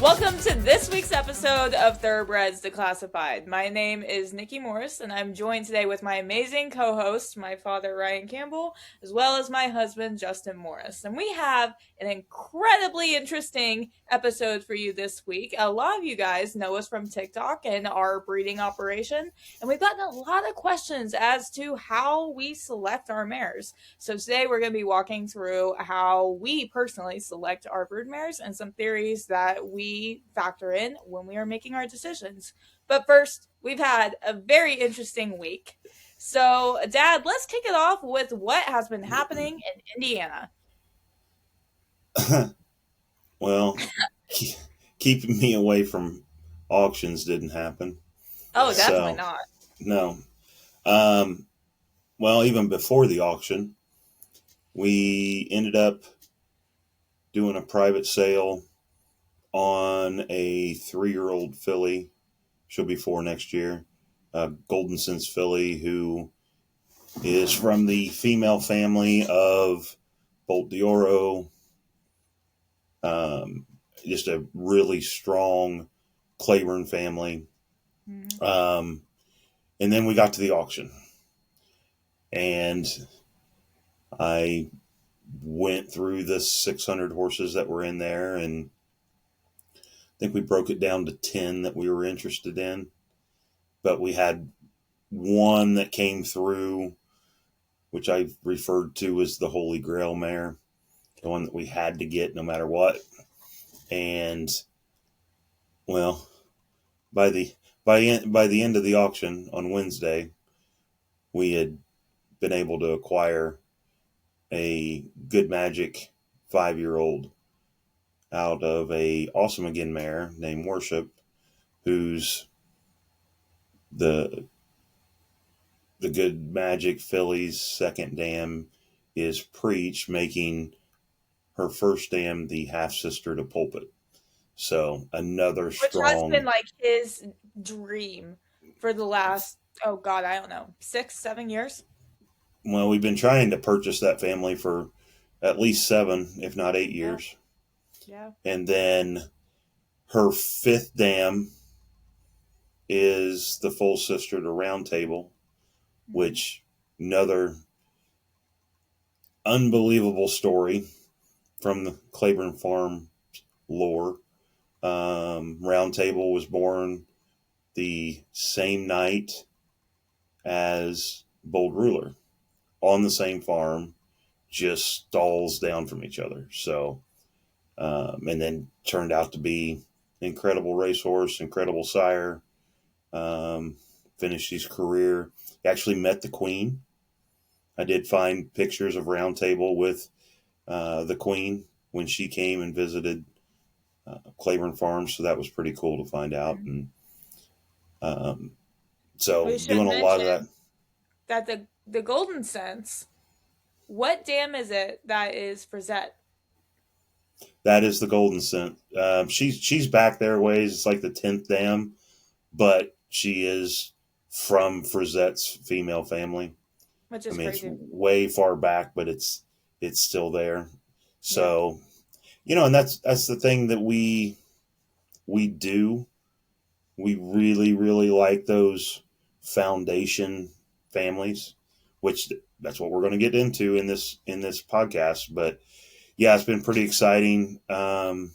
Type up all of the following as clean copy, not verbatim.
Welcome to this week's episode of Thoroughbreds Declassified. My name is Nikki Morris, and I'm joined today with my amazing co-host, my father, Ryan Campbell, as well as my husband, Justin Morris. And we have an incredibly interesting episode for you this week. A lot of you guys know us from TikTok and our breeding operation, and we've gotten a lot of questions as to how we select our mares. So today we're going to be walking through how we personally select our broodmares and some theories that we factor in when we are making our decisions. But first, we've had a very interesting week. So, Dad, let's kick it off with what has been happening in Indiana. Well, keeping me away from auctions didn't happen. Oh, definitely not. No. Well, even before the auction, we ended up doing a private sale on a 3-year-old filly. She'll be 4 next year. Golden Sense filly who is from the female family of Bolt d'Oro. Just a really strong Claiborne family. And then we got to the auction. And I went through the 600 horses that were in there, and I think we broke it down to 10 that we were interested in. But we had one that came through, which I referred to as the Holy Grail mare, the one that we had to get no matter what. And well, by the end of the auction on Wednesday, we had been able to acquire a Good Magic 5-year-old out of a Awesome Again mare named Worship, who's the Good Magic filly's second dam is Preach, making her first dam the half sister to Pulpit. So another strong, which has been like his dream for the last, oh God, I don't know, 6-7 years. Well, we've been trying to purchase that family for at least 7, if not 8 years. Yeah. And then her 5th dam is the full sister to Round Table, which another unbelievable story from the Claiborne Farm lore. Round Table was born the same night as Bold Ruler on the same farm, just stalls down from each other. So, and then turned out to be incredible racehorse, incredible sire. Finished his career. He actually met the Queen. I did find pictures of Round Table with the Queen when she came and visited Claiborne Farm, so that was pretty cool to find out. And so doing a lot of that. That the Golden Sense, what dam is it that is Frazette? That is the Golden Sense. She's back there ways. It's like the 10th dam, but she is from Frazette's female family. Which is crazy. It's way far back, but it's still there. So, and that's the thing that we do. We really, really like those foundation families, which that's what we're going to get into in this podcast. But yeah, it's been pretty exciting. I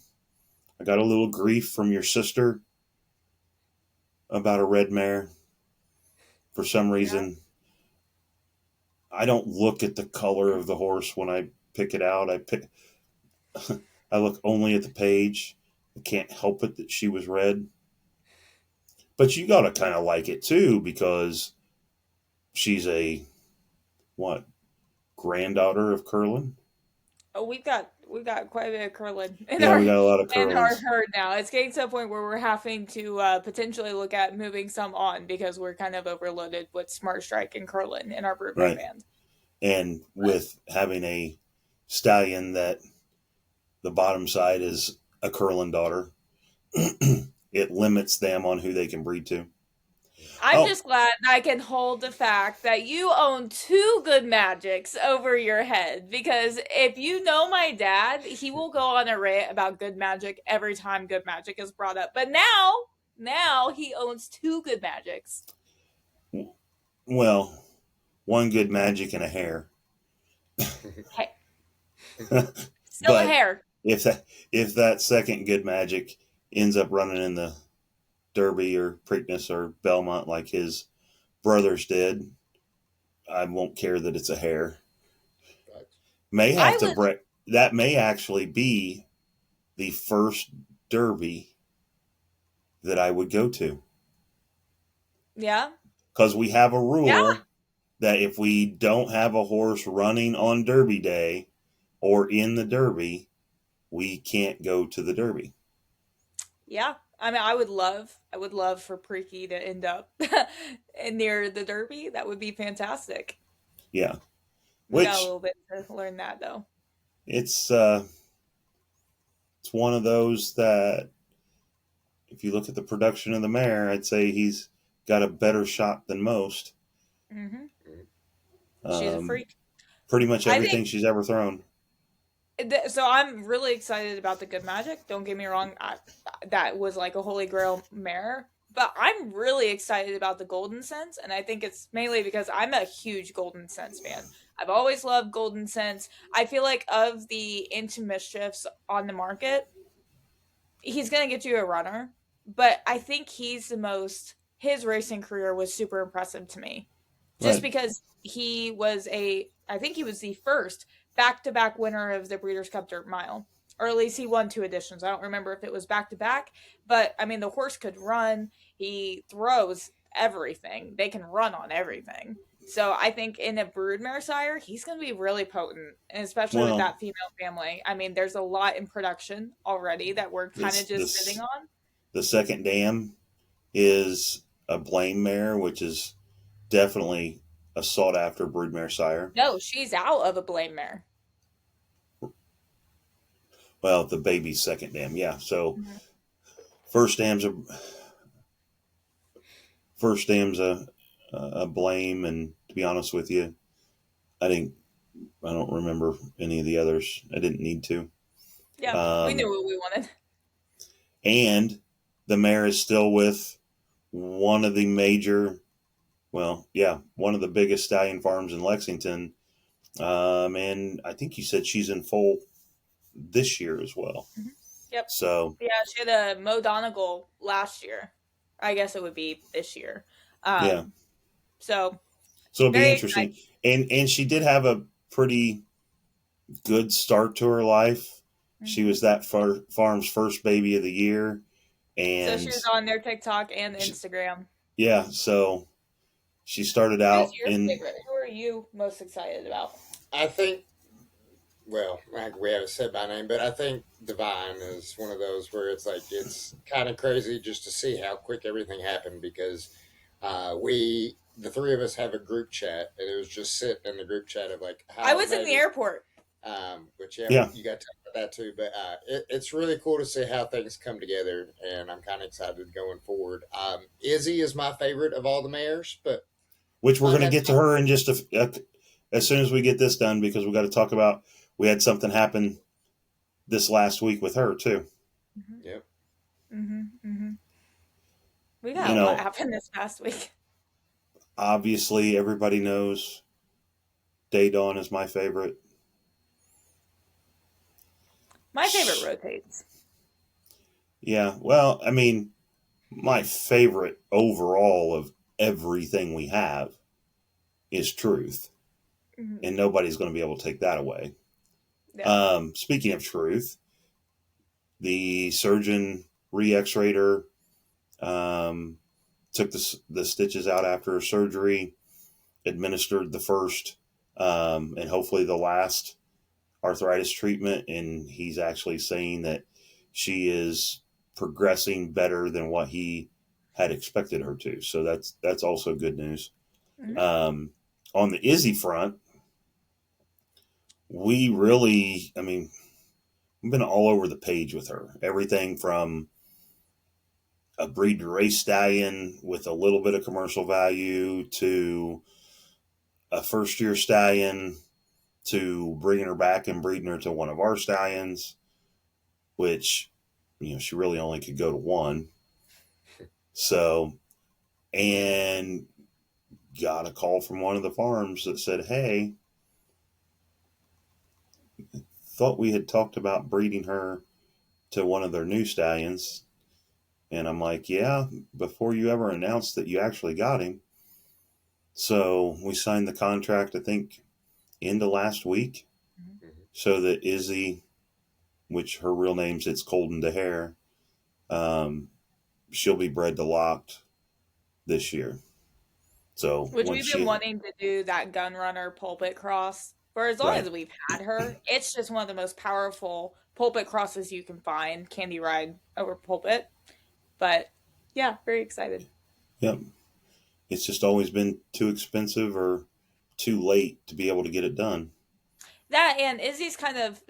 got a little grief from your sister about a red mare. For some reason, I don't look at the color of the horse when I pick it out. I look only at the page. I can't help it that she was red. But you got to kind of like it too, because she's a granddaughter of Curlin. Oh, we've got quite a bit of Curlin we got a lot of Curlin in our herd now. It's getting to a point where we're having to potentially look at moving some on because we're kind of overloaded with Smart Strike and Curlin in our Broodmare band. And with having a stallion that the bottom side is a Curlin daughter, it limits them on who they can breed to. I'm Oh, just glad I can hold the fact that you own two good magics over your head. Because if you know my dad, he will go on a rant about good magic every time good magic is brought up. But now he owns two good magics. well, one good magic and a hair. Hey, still a But hair. if that second good magic ends up running in the Derby or Preakness or Belmont like his brothers did, I won't care that it's a hair. May have I to was, break. That may actually be the first Derby that I would go to, yeah, because we have a yeah, rule that if we don't have a horse running on Derby Day or in the Derby, we can't go to the Derby. yeah. I mean, I would love for Preaky to end up near the Derby. That would be fantastic. Yeah, We got a which little bit to learn that though. it's it's one of those that if you look at the production of the mare, I'd say he's got a better shot than most. Hmm. She's a Um, freak. Pretty much I think everything she's ever thrown. so. I'm really excited about the good magic. Don't get me wrong. That was like a holy grail mare. But I'm really excited about the Golden Sense, and I think it's mainly because I'm a huge Golden Sense fan. I've always loved Golden Sense. I feel like of the Into Mischiefs on the market, he's gonna get you a runner, but I think he's the most. His racing career was super impressive to me, just Right. because he was a. I think he was the first back-to-back winner of the Breeders' Cup Dirt Mile, or at least he won two editions. I don't remember if it was back-to-back, but I mean the horse could run. He throws everything. They can run on everything. So I think in a broodmare sire, he's going to be really potent, and especially with Well, that female family. I mean, there's a lot in production already that we're kind of this just sitting this on. the second dam is a blame mare, which is definitely a sought after broodmare sire. No, she's out of a blame mare. Well, the baby's second dam, yeah. So Mhm. first dam's a first dam's a blame, and to be honest with you, I didn't. I don't remember any of the others. I didn't need to. Yeah, we knew Um, what we wanted. and the mare is still with one of the major, well, yeah, one of the biggest stallion farms in Lexington. And I think you said she's in foal this year as well. Mhm. Yep. So Yeah, she had a Mo Donegal last year. I guess it would be this year. yeah, Um, so so it'll be very interesting. exciting. And she did have a pretty good start to her life. She Hmm. was that farm's first baby of the year, So she and was on their TikTok and she, Instagram. yeah, so she started Who's out your in. favorite? Who are you most excited about? I think, well, like we haven't said my name, but I think Divine is one of those where it's like it's kind of crazy just to see how quick everything happened because the three of us have a group chat, and it was just sitting in the group chat of like I how was in the maybe, airport. which yeah, Yeah, you got to talk about that too. But it's really cool to see how things come together, and I'm kind of excited going forward. Izzy is my favorite of all the mares, but which we're I going to got get to her in just as soon as we get this done, because we got to talk about, we had something happen this last week with her too. Hmm. yep. Hmm. Hmm. We You got a lot know, happen this past week. obviously everybody knows DayDawn is my favorite. My favorite rotates. Yeah, well, I mean, my favorite overall of everything we have is Truth, Hmm. and nobody's going to be able to take that away. Yeah. Speaking of Truth, the surgeon re-x-rated her, took the stitches out after her surgery, administered the first and hopefully the last arthritis treatment, and he's actually saying that she is progressing better than what he had expected her to. So that's also good news. Hmm. Um, on the Izzy front, we really, I mean, we've been all over the page with her. Everything from a breed to race stallion with a little bit of commercial value to a first year stallion to bringing her back and breeding her to one of our stallions, which, she really only could go to one. So, and got a call from one of the farms that said, hey, thought we had talked about breeding her to one of their new stallions. And I'm like, yeah, before you ever announced that you actually got him. So we signed the contract, I think, end of last week, so that Izzy, which her real name's it's Colden DeHare, she'll be bred to locked this year. So Which we've been wanting to do that gun runner pulpit cross for as long as we've had her. It's just one of the most powerful pulpit crosses you can find, Candy Ride over pulpit. But yeah, very excited. Yep. It's just always been too expensive or too late to be able to get it done. That, and Izzy's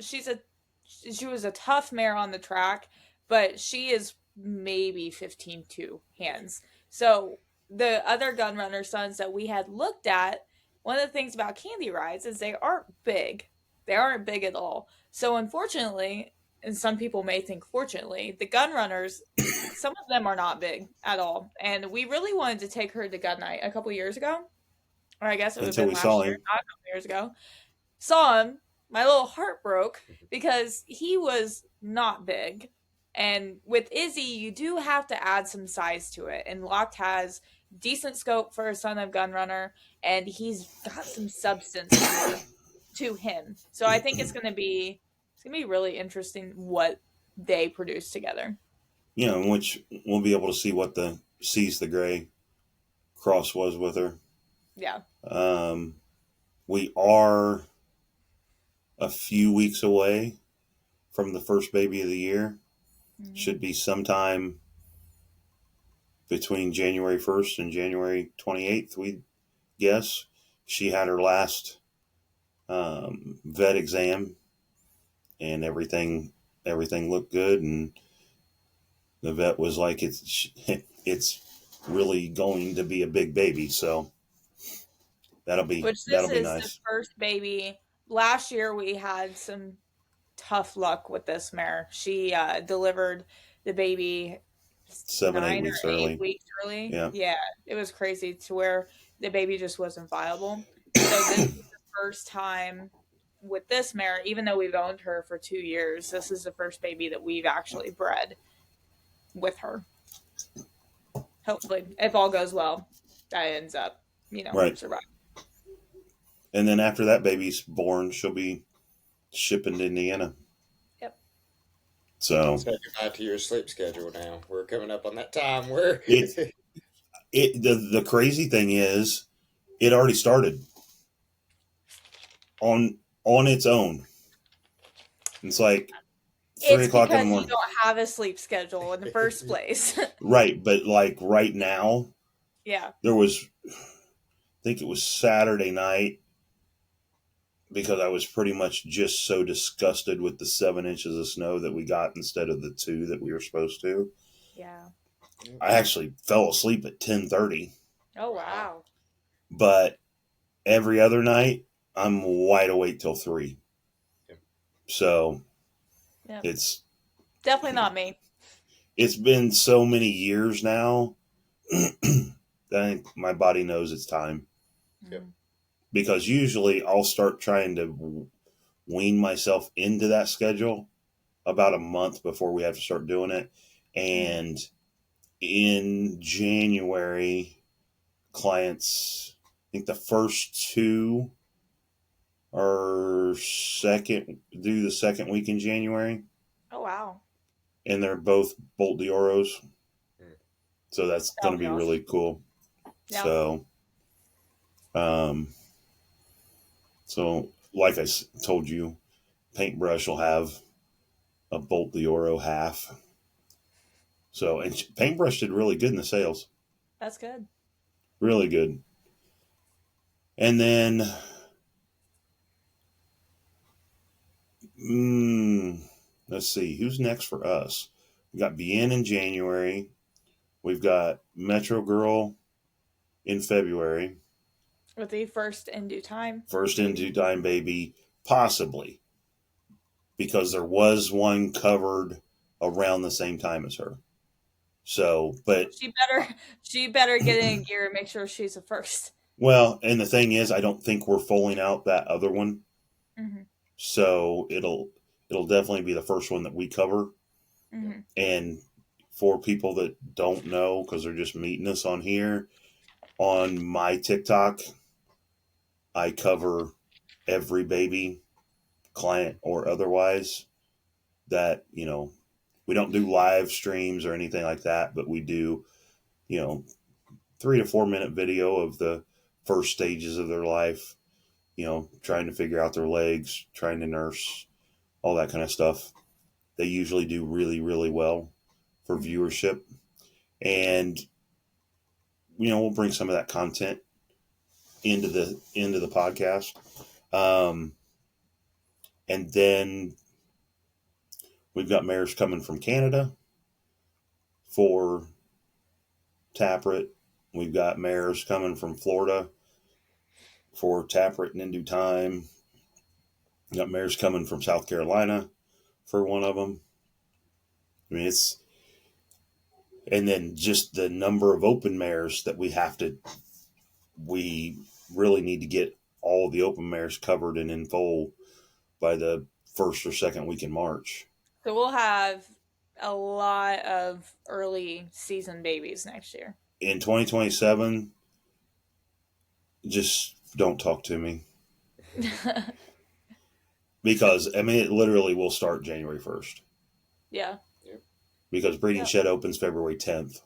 she was a tough mare on the track, but she is maybe 15-2 hands. So the other gun runner sons that we had looked at, one of the things about Candy Rides is they aren't big. They aren't big at all. So unfortunately, and some people may think fortunately, the gun runners, some of them are not big at all. And we really wanted to take her to gun night a couple years ago. Or I guess it would have been last year, not a couple years ago. Saw him, my little heart broke because he was not big. And with Izzy, you do have to add some size to it. And Locked has decent scope for a son of gun runner, and he's got some substance to him. So I think it's gonna be really interesting what they produce together. Yeah, in which we'll be able to see what the Seize the Gray cross was with her. Yeah. We are a few weeks away from the first baby of the year. Mm-hmm. Should be sometime between January 1st and January 28th, we guess. She had her last vet exam, and everything looked good, and the vet was like, it's really going to be a big baby, so that'll be nice. The first baby. Last year we had some tough luck with this mare. She delivered the baby 8 weeks early. Yeah, it was crazy to where the baby just wasn't viable. So this is the first time with this mare, even though we've owned her for 2 years, this is the first baby that we've actually bred with her. Hopefully, if all goes well, that ends up, surviving. And then after that baby's born, she'll be shipping to Indiana. Yep. So say goodbye to your sleep schedule now. We're coming up on that time where the crazy thing is, it already started on its own. It's like 3 o'clock in the morning. You don't have a sleep schedule in the first place. Right, but like right now, yeah, there was, I think it was Saturday night, because I was pretty much just so disgusted with the 7 inches of snow that we got instead of the 2 that we were supposed to. Yeah. I actually fell asleep at 10:30. Oh, wow. But every other night, I'm wide awake till 3. So it's definitely not me. It's been so many years now that I think my body knows it's time. Yep. Because usually I'll start trying to wean myself into that schedule about a month before we have to start doing it. And in January, clients, I think the first 2 are do the second week in January. Oh, wow. And they're both Bolt d'Oros. So that's going to be really cool. Yeah. So like I told you, Paintbrush will have a Bolt d'Oro half. So, and Paintbrush did really good in the sales. That's good. Really good. And then, let's see, who's next for us? We got Bien in January. We've got Metro Girl in February. With the first in due time. First in due time baby, possibly. Because there was one covered around the same time as her. So, but she better get in gear and make sure she's the first. Well, and the thing is, I don't think we're foaling out that other one. Mm-hmm. So it'll definitely be the first one that we cover. Mm-hmm. And for people that don't know, because they're just meeting us on here, on my TikTok, I cover every baby, client or otherwise, that, you know, we don't do live streams or anything like that, but we do, you know, 3 to 4 minute video of the first stages of their life, you know, trying to figure out their legs, trying to nurse, all that kind of stuff. They usually do really, really well for viewership. And, you know, we'll bring some of that content into the podcast. And then we've got mares coming from Canada for Taproot. We've got mares coming from Florida for Taproot and in due time. We've got mares coming from South Carolina for one of them. I mean, and then just the number of open mares that we really need to get all the open mares covered and in foal by the first or second week in March. So we'll have a lot of early season babies next year. In 2027, just don't talk to me. Because, I mean, it literally will start January 1st. Yeah. Because breeding shed opens February 10th.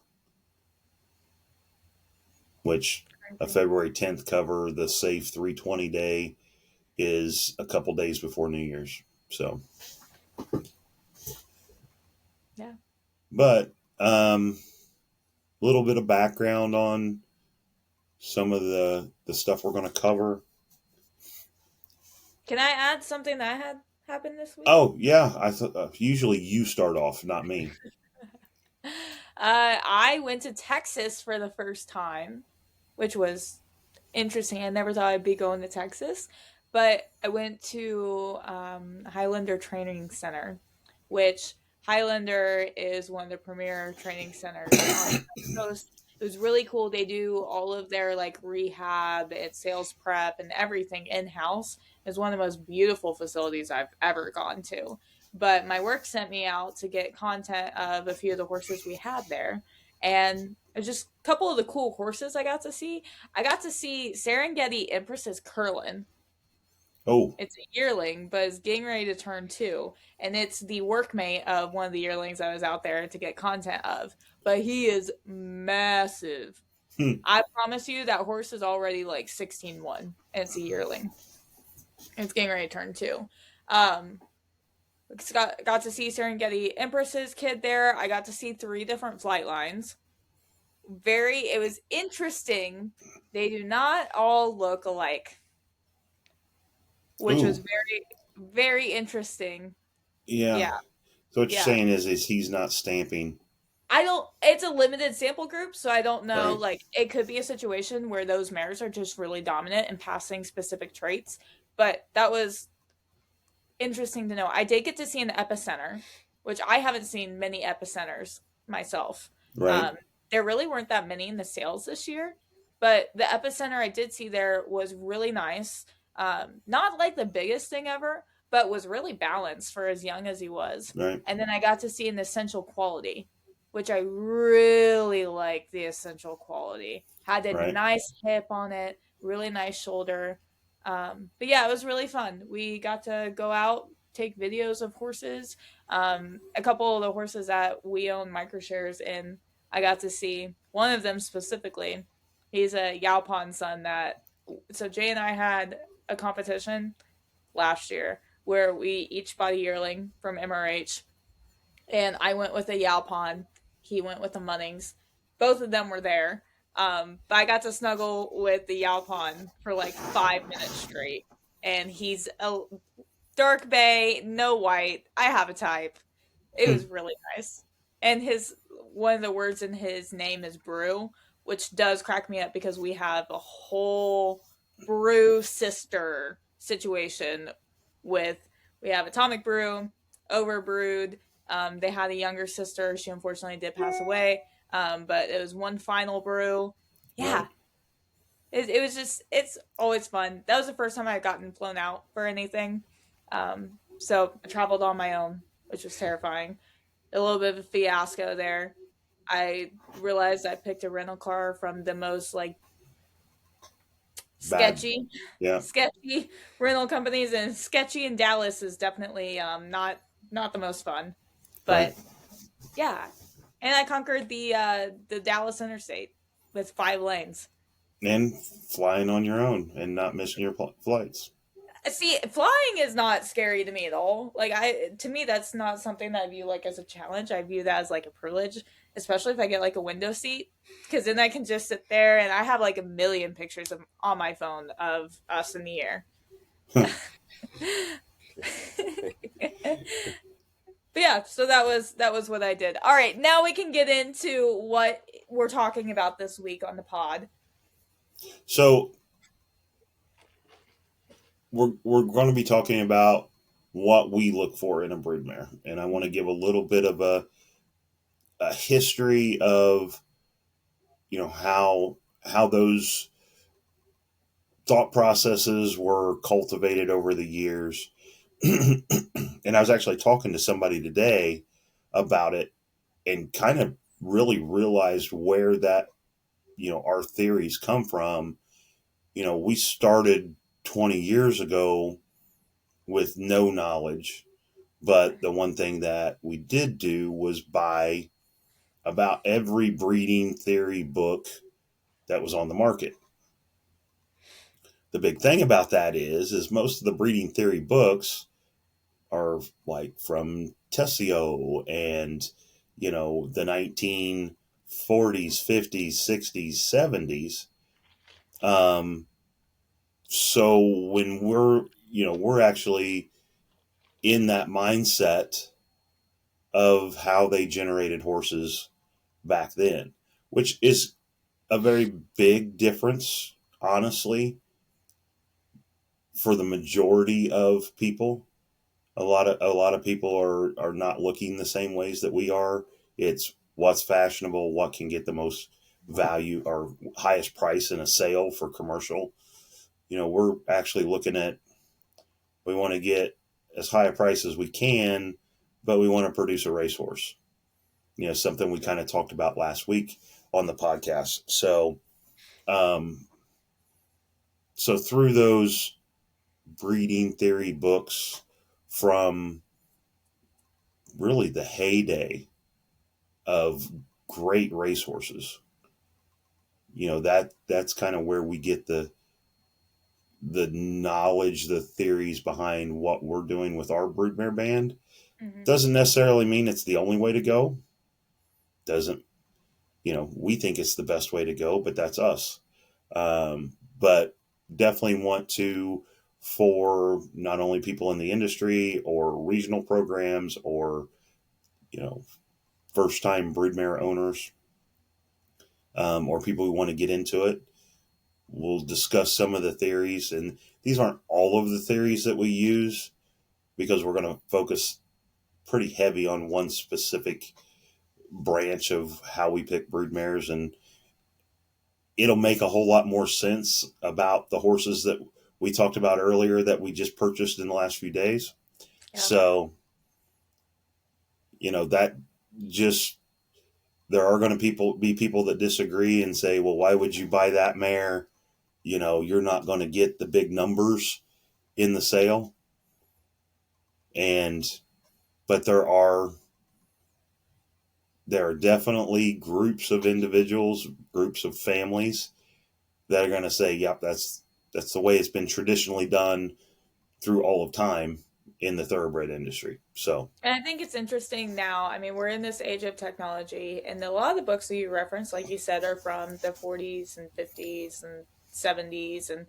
Which, a February 10th cover, the safe 320 day, is a couple days before New Year's. So. Yeah. But, little bit of background on some of the stuff we're going to cover. Can I add something that had happened this week? Oh, yeah. I thought usually you start off, not me. I went to Texas for the first time, which was interesting. I never thought I'd be going to Texas, but I went to Highlander Training Center, which Highlander is one of the premier training centers on the West Coast. It was really cool. They do all of their like rehab and sales prep and everything in-house. It's one of the most beautiful facilities I've ever gone to. But my work sent me out to get content of a few of the horses we had there. And just a couple of the cool horses I got to see. I got to see Serengeti Empress's Curlin. Oh. It's a yearling, but it's getting ready to turn 2. And it's the workmate of one of the yearlings I was out there to get content of. But he is massive. I promise you that horse is already like 16-1. And it's a yearling. And it's getting ready to turn 2. Got to see Serengeti Empress's kid there. I got to see 3 different flight lines. It was interesting. They do not all look alike. Which was very, very interesting. Yeah. So what you're saying is he's not stamping. It's a limited sample group, so I don't know. Right. Like, it could be a situation where those mares are just really dominant and passing specific traits. But that was interesting to know. I did get to see an epicenter, which I haven't seen many epicenters myself. Right. There really weren't that many in the sales this year, but the epicenter I did see there was really nice. Not like the biggest thing ever, but was really balanced for as young as he was. Right. And then I got to see an essential quality, which I really liked. The essential quality had a nice hip on it, really nice shoulder. But yeah, it was really fun. We got to go out, take videos of horses. A couple of the horses that we own microshares in, I got to see one of them specifically. He's a Yalpon son so Jay and I had a competition last year where we each bought a yearling from MRH, and I went with a Yalpon. He went with the Munnings. Both of them were there. But I got to snuggle with the Yalpon for like 5 minutes straight. And he's a dark bay, no white. I have a type. It was really nice. And his one of the words in his name is brew, which does crack me up because we have a whole brew sister situation we have Atomic Brew, Overbrewed. They had a younger sister. She unfortunately did pass away. But it was one final brew. Yeah. Right. It was just, it's always fun. That was the first time I had gotten flown out for anything. So I traveled on my own, which was terrifying. A little bit of a fiasco there. I realized I picked a rental car from the most like Bad. sketchy Yeah. sketchy rental companies, and sketchy in Dallas is definitely not the most fun. But Right. yeah. And I conquered the Dallas interstate with 5 lanes. And flying on your own and not missing your flights. See, flying is not scary to me at all. Like to me, that's not something that I view like as a challenge. I view that as like a privilege, especially if I get like a window seat, because then I can just sit there and I have like a million pictures on my phone of us in the air. But yeah, so that was what I did. All right, now we can get into what we're talking about this week on the pod. So we're going to be talking about what we look for in a broodmare, and I want to give a little bit of a history of how those thought processes were cultivated over the years. And I was actually talking to somebody today about it and kind of really realized where that our theories come from. We started 20 years ago with no knowledge, but the one thing that we did do was buy about every breeding theory book that was on the market. The big thing about that is most of the breeding theory books are like from Tessio and the 1940s, 50s, 60s, 70s. So when we're actually in that mindset of how they generated horses back then, which is a very big difference, honestly, for the majority of people. A lot of people are not looking the same ways that we are. It's what's fashionable, what can get the most value or highest price in a sale for commercial. We're actually looking at, we want to get as high a price as we can, but we want to produce a racehorse. Something we kind of talked about last week on the podcast. So through those breeding theory books from really the heyday of great racehorses, that's kind of where we get the knowledge, the theories behind what we're doing with our broodmare band. Mm-hmm. Doesn't necessarily mean it's the only way to go. Doesn't, we think it's the best way to go, but that's us. But definitely want to, for not only people in the industry or regional programs or, first time broodmare owners, or people who want to get into it. We'll discuss some of the theories, and these aren't all of the theories that we use because we're going to focus pretty heavy on one specific branch of how we pick broodmares, and it'll make a whole lot more sense about the horses that we talked about earlier that we just purchased in the last few days. Yeah. So, that just, there are going to be people that disagree and say, well, why would you buy that mare? You're not going to get the big numbers in the sale. But there are definitely groups of individuals, groups of families that are going to say, yep, that's the way it's been traditionally done through all of time in the thoroughbred industry. So, and I think it's interesting now. I mean, we're in this age of technology, and a lot of the books that you reference, like you said, are from the 40s and 50s and 70s. And,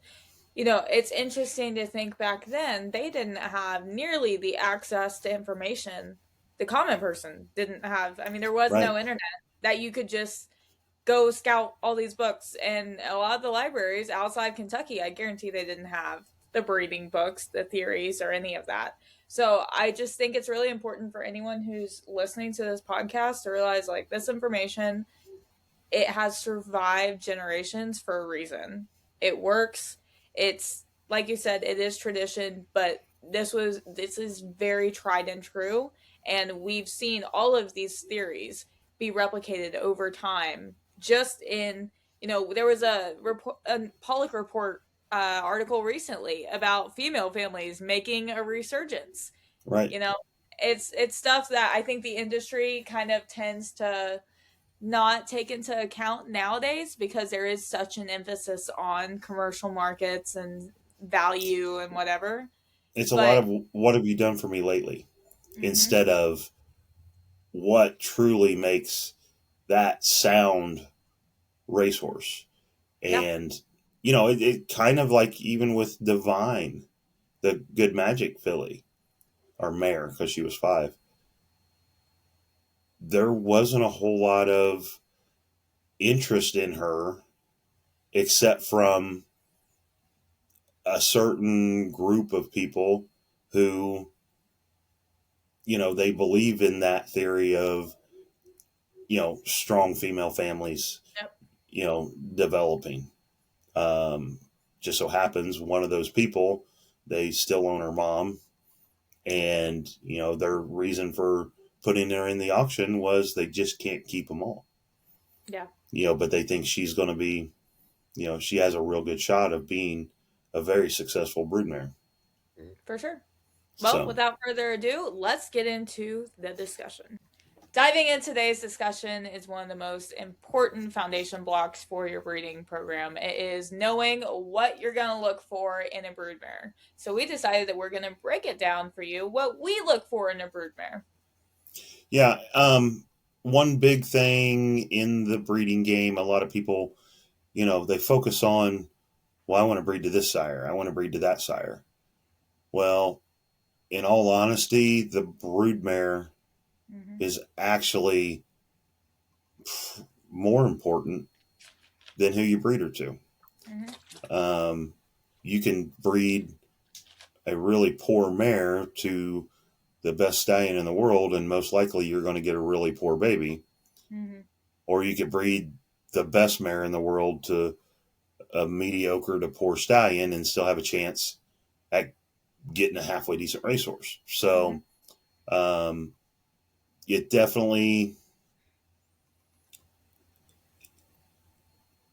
it's interesting to think back then, they didn't have nearly the access to information the common person didn't have. I mean, there was right. no internet. that you could just go scout all these books. And a lot of the libraries outside Kentucky, I guarantee they didn't have the breeding books, the theories, or any of that. So I just think it's really important for anyone who's listening to this podcast to realize, like, this information, it has survived generations for a reason. It works. It's, like you said, it is tradition, but this is very tried and true. And we've seen all of these theories be replicated over time. Just in, there was a Pollock report article recently about female families making a resurgence. Right. It's stuff that I think the industry kind of tends to not take into account nowadays, because there is such an emphasis on commercial markets and value and whatever. It's a lot of what have you done for me lately, instead of what truly makes that sound racehorse. And, it kind of like even with Divine, the Good Magic filly, or mare, because she was 5, there wasn't a whole lot of interest in her except from a certain group of people who, they believe in that theory of, strong female families, developing. Just so happens one of those people, they still own her mom. And, their reason for putting her in the auction was they just can't keep them all. Yeah. But they think she's going to be, she has a real good shot of being a very successful broodmare. For sure. Well, without further ado, let's get into the discussion. Diving into today's discussion is one of the most important foundation blocks for your breeding program. It is knowing what you're going to look for in a broodmare. So we decided that we're going to break it down for you, what we look for in a broodmare. Yeah. One big thing in the breeding game, a lot of people, they focus on, well, I want to breed to this sire. I want to breed to that sire. Well, in all honesty, the broodmare is actually more important than who you breed her to. You can breed a really poor mare to the best stallion in the world, and most likely you're going to get a really poor baby. Or you could breed the best mare in the world to a mediocre to poor stallion and still have a chance at getting a halfway decent racehorse. So, it definitely,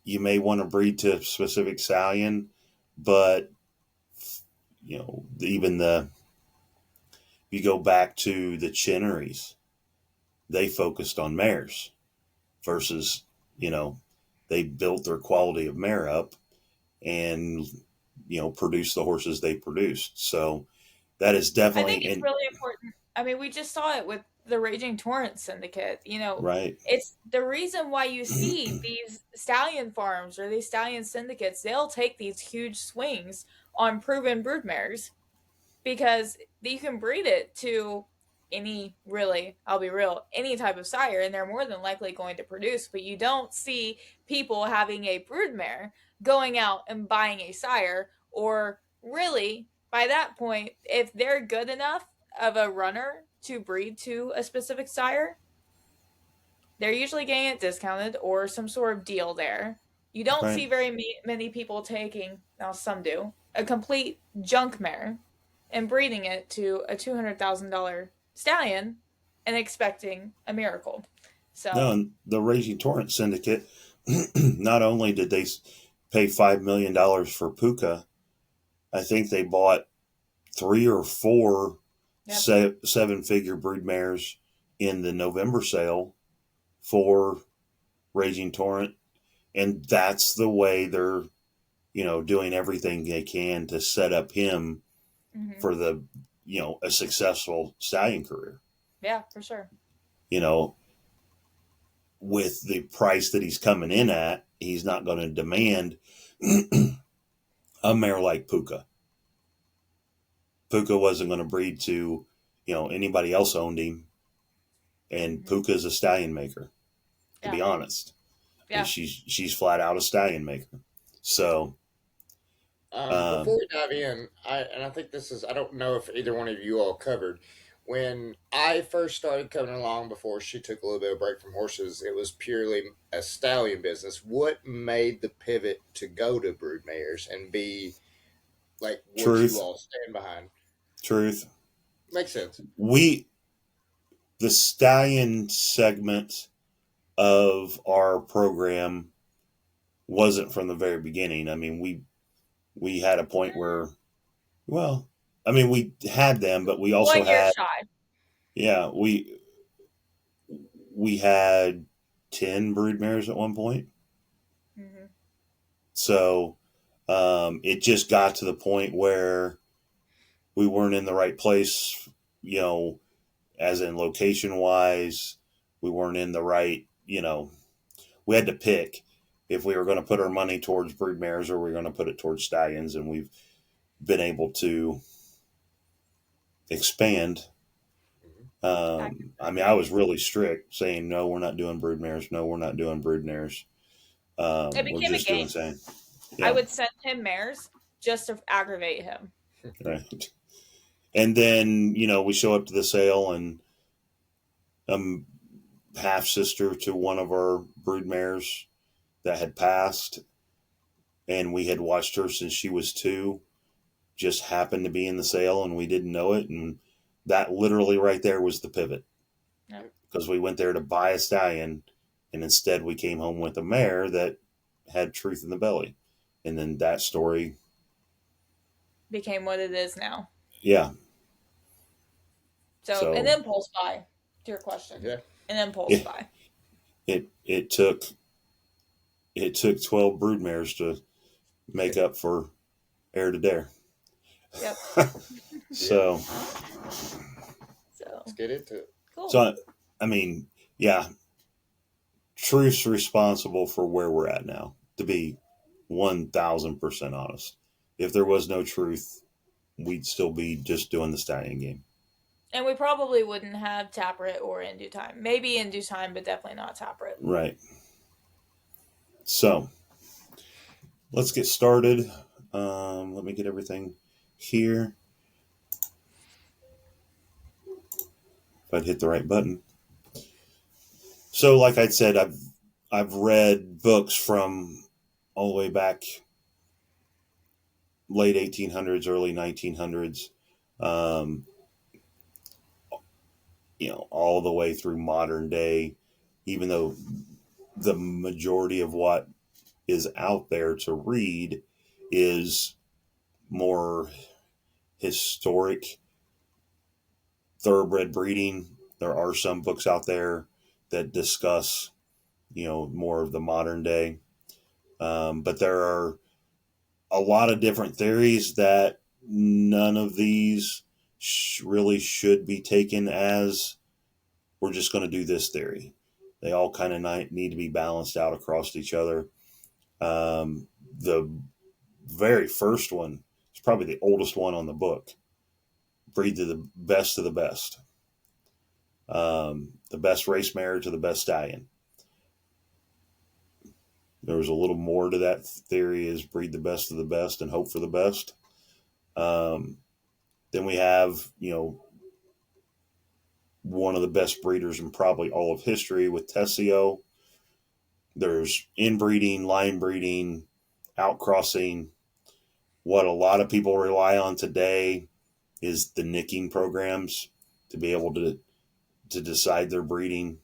you may want to breed to a specific stallion, but, even you go back to the Chinneries, they focused on mares versus, they built their quality of mare up and, produced the horses they produced. So that is definitely, I think it's really important. I mean, we just saw it with the Raging Torrent Syndicate, right. It's the reason why you see these stallion farms or these stallion syndicates, they'll take these huge swings on proven broodmares because you can breed it to I'll be real, any type of sire, and they're more than likely going to produce. But you don't see people having a broodmare going out and buying a sire, or really, by that point, if they're good enough of a runner to breed to a specific sire, they're usually getting it discounted or some sort of deal there. You don't see very many people taking, now some do, a complete junk mare and breeding it to a $200,000 stallion and expecting a miracle. So no, the Raging Torrent Syndicate, not only did they pay $5 million for Puka, I think they bought 3 or 4 7-figure broodmares in the November sale for Raging Torrent. And that's the way they're, doing everything they can to set up him for the, a successful stallion career. Yeah, for sure. With the price that he's coming in at, he's not going to demand a mare like Puka. Puka wasn't going to breed to, anybody else owned him. And Puka's a stallion maker. to be honest. Yeah. And she's flat out a stallion maker. So before we dive in, I think this is, I don't know if either one of you all covered. When I first started coming along, before she took a little bit of break from horses, it was purely a stallion business. What made the pivot to go to broodmares and be like what Truth. you all stand behind? Truth. Makes sense. The stallion segment of our program wasn't from the very beginning. I mean, we had a point where, well, I mean, we had them, but we also 1 year had, shy. yeah, we had 10 broodmares at one point. Mm-hmm. So it just got to the point where we weren't in the right place, as in location wise. We weren't in the right, we had to pick if we were going to put our money towards broodmares or we were going to put it towards stallions, and we've been able to expand. I mean, I was really strict saying, no, we're not doing broodmares. No, we're not doing broodmares. It We're became a just game. doing same. Yeah. I would send him mares just to aggravate him. Right. And then, we show up to the sale, and half sister to one of our broodmares that had passed, and we had watched her since she was 2, just happened to be in the sale, and we didn't know it. And that literally right there was the pivot. Yep. Because we went there to buy a stallion, and instead we came home with a mare that had truth in the belly. And then that story became what it is now. Yeah. So an impulse buy, to your question. Yeah. An impulse buy. It took 12 broodmares to make up for Air to Dare. Yep. So let's get into it. Cool. So I mean, yeah, Truth's responsible for where we're at now, to be 1,000% honest. If there was no Truth, we'd still be just doing the stallion game. And we probably wouldn't have Taproot or In Due Time. Maybe In Due Time, but definitely not Taproot. Right. So, let's get started. Let me get everything here. If I'd hit the right button. So, like I said, I've read books from all the way back late 1800s, early 1900s. All the way through modern day, even though the majority of what is out there to read is more historic thoroughbred breeding. There are some books out there that discuss, more of the modern day. But there are a lot of different theories that none of these really should be taken as we're just going to do this theory. They all kind of need to be balanced out across each other. The very first one is probably the oldest one on the book. Breed to the best of the best. The best race mare to the best stallion. There was a little more to that theory, is breed the best of the best and hope for the best. Then we have, one of the best breeders in probably all of history with Tessio. There's inbreeding, line breeding, outcrossing. What a lot of people rely on today is the nicking programs to be able to decide their breeding.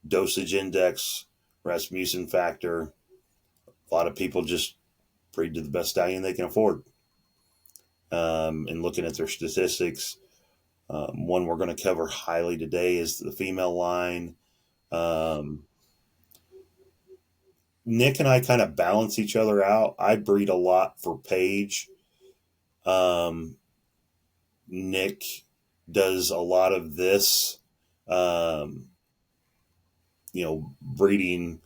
Dosage index, Rasmussen factor. A lot of people just breed to the best stallion they can afford. And looking at their statistics, one we're going to cover highly today is the female line. Nick and I kind of balance each other out. I breed a lot for Paige. Nick does a lot of this, breeding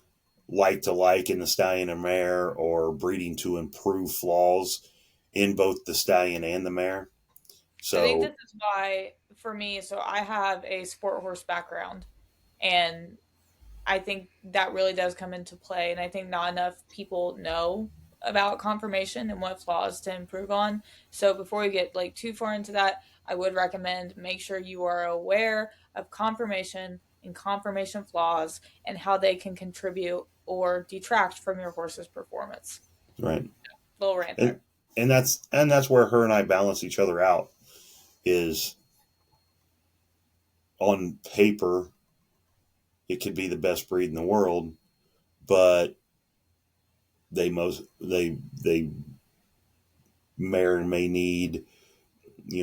like to like in the stallion and mare, or breeding to improve flaws in both the stallion and the mare. So I think this is why, for me, so I have a sport horse background, and I think that really does come into play. And I think not enough people know about conformation and what flaws to improve on. So before we get like too far into that, I would recommend make sure you are aware of conformation and conformation flaws and how they can contribute or detract from your horse's performance. Right. Little rant there. And that's where her and I balance each other out. Is on paper, it could be the best breed in the world, but they mare may need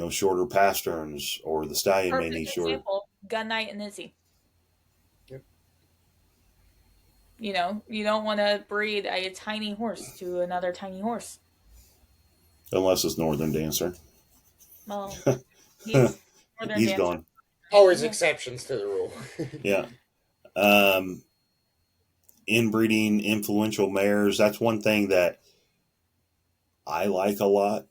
shorter pasterns, or the stallion may need shorter. Example, Gun Knight and Izzy. Yep. You don't want to breed a tiny horse to another tiny horse. Unless it's Northern Dancer. Well, he's gone. Always exceptions to the rule. Yeah. Inbreeding influential mares, that's one thing that I like a lot.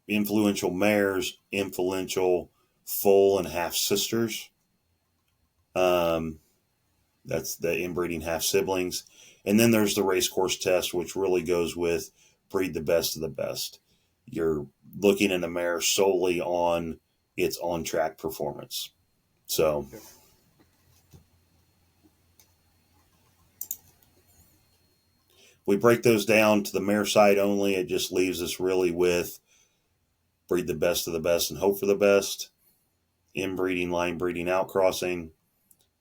Influential mares, influential foal and half sisters. That's the inbreeding half siblings. And then there's the racehorse test, which really goes with breed the best of the best. You're looking at a mare solely on its on-track performance. So we break those down to the mare side only. It just leaves us really with breed the best of the best and hope for the best. Inbreeding, line breeding, outcrossing,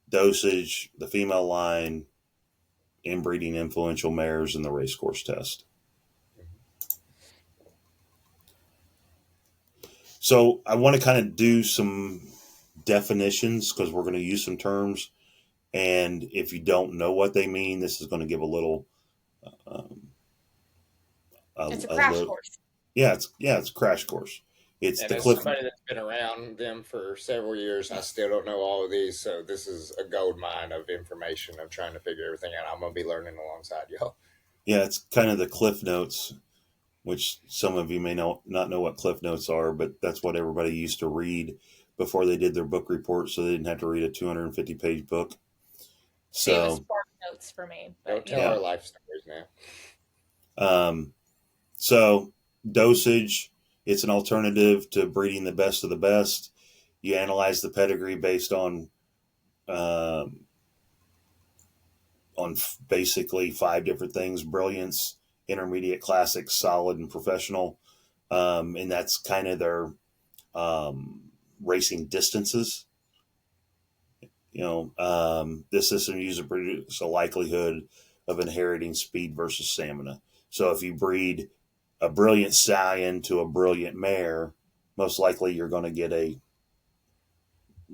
dosage, the female line, inbreeding influential mares, and the racehorse test. So I want to kind of do some definitions because we're going to use some terms. And if you don't know what they mean, this is going to give a little. It's a crash course. Yeah, it's a crash course. It's and the as cliff. Somebody that's been around them for several years, I still don't know all of these, so this is a gold mine of information. I'm trying to figure everything out. I'm going to be learning alongside y'all. Yeah, it's kind of the cliff notes, which some of you may not know what cliff notes are, but that's what everybody used to read before they did their book report, so they didn't have to read a 250-page book. So it was spark notes for me. Don't tell our life stories now. So dosage, it's an alternative to breeding the best of the best. You analyze the pedigree based on basically 5 different things: brilliance, intermediate, classic, solid, and professional. And that's kind of their racing distances. This system uses to produce a likelihood of inheriting speed versus stamina. So if you breed a brilliant stallion to a brilliant mare, most likely you're going to get a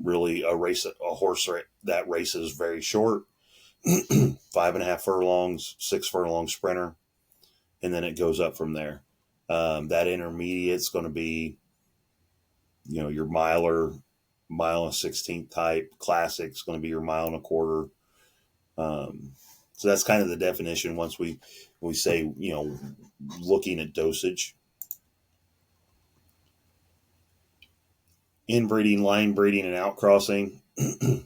horse that races very short, 5.5 furlongs, 6 furlong sprinter, and then it goes up from there. That intermediate's going to be, your mile and 16th type. Classic's going to be your 1.25 miles. So that's kind of the definition once we say, looking at dosage. Inbreeding, line breeding, and outcrossing. To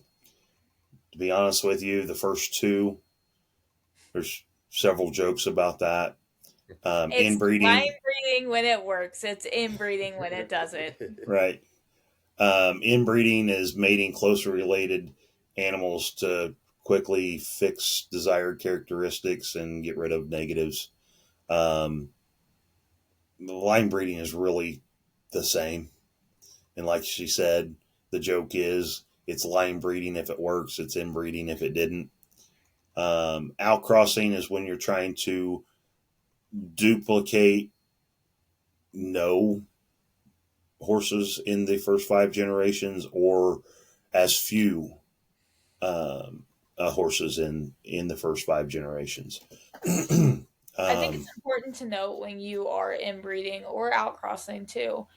be honest with you, the first two, there's several jokes about that. It's inbreeding. Line breeding when it works. It's inbreeding when it doesn't. Right. Inbreeding is mating closely related animals to quickly fix desired characteristics and get rid of negatives. Line breeding is really the same. And like she said, the joke is it's line breeding if it works, it's inbreeding if it didn't. Outcrossing is when you're trying to duplicate no horses in the first 5 generations, or as few horses in the first 5 generations. I think it's important to note when you are inbreeding or outcrossing too,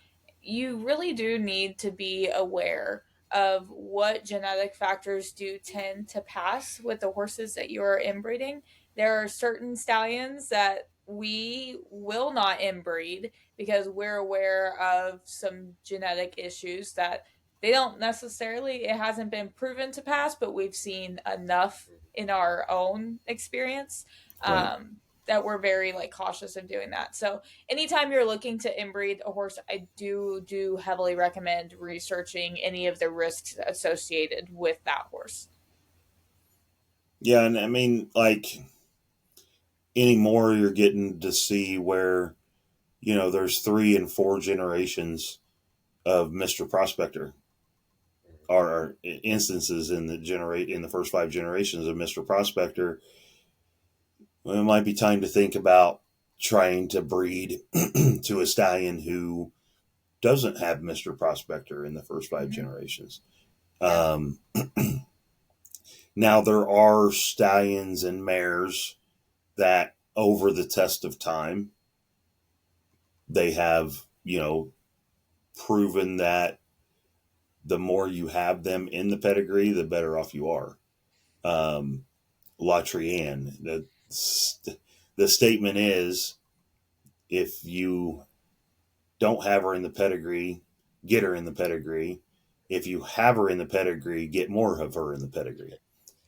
you really do need to be aware of what genetic factors do tend to pass with the horses that you are inbreeding. There are certain stallions that we will not inbreed because we're aware of some genetic issues that they don't necessarily, it hasn't been proven to pass, but we've seen enough in our own experience Right. that we're very like cautious of doing that. So anytime you're looking to inbreed a horse, I do heavily recommend researching any of the risks associated with that horse. Yeah, and I mean, like anymore, you're getting to see where there's 3 and 4 generations of Mr. Prospector, or instances in the first 5 generations of Mr. Prospector. Well, it might be time to think about trying to breed to a stallion who doesn't have Mr. Prospector in the first 5 generations. Yeah. Now, there are stallions and mares that, over the test of time, they have, proven that the more you have them in the pedigree, the better off you are. Latrienne, the statement is, if you don't have her in the pedigree, get her in the pedigree. If you have her in the pedigree, get more of her in the pedigree.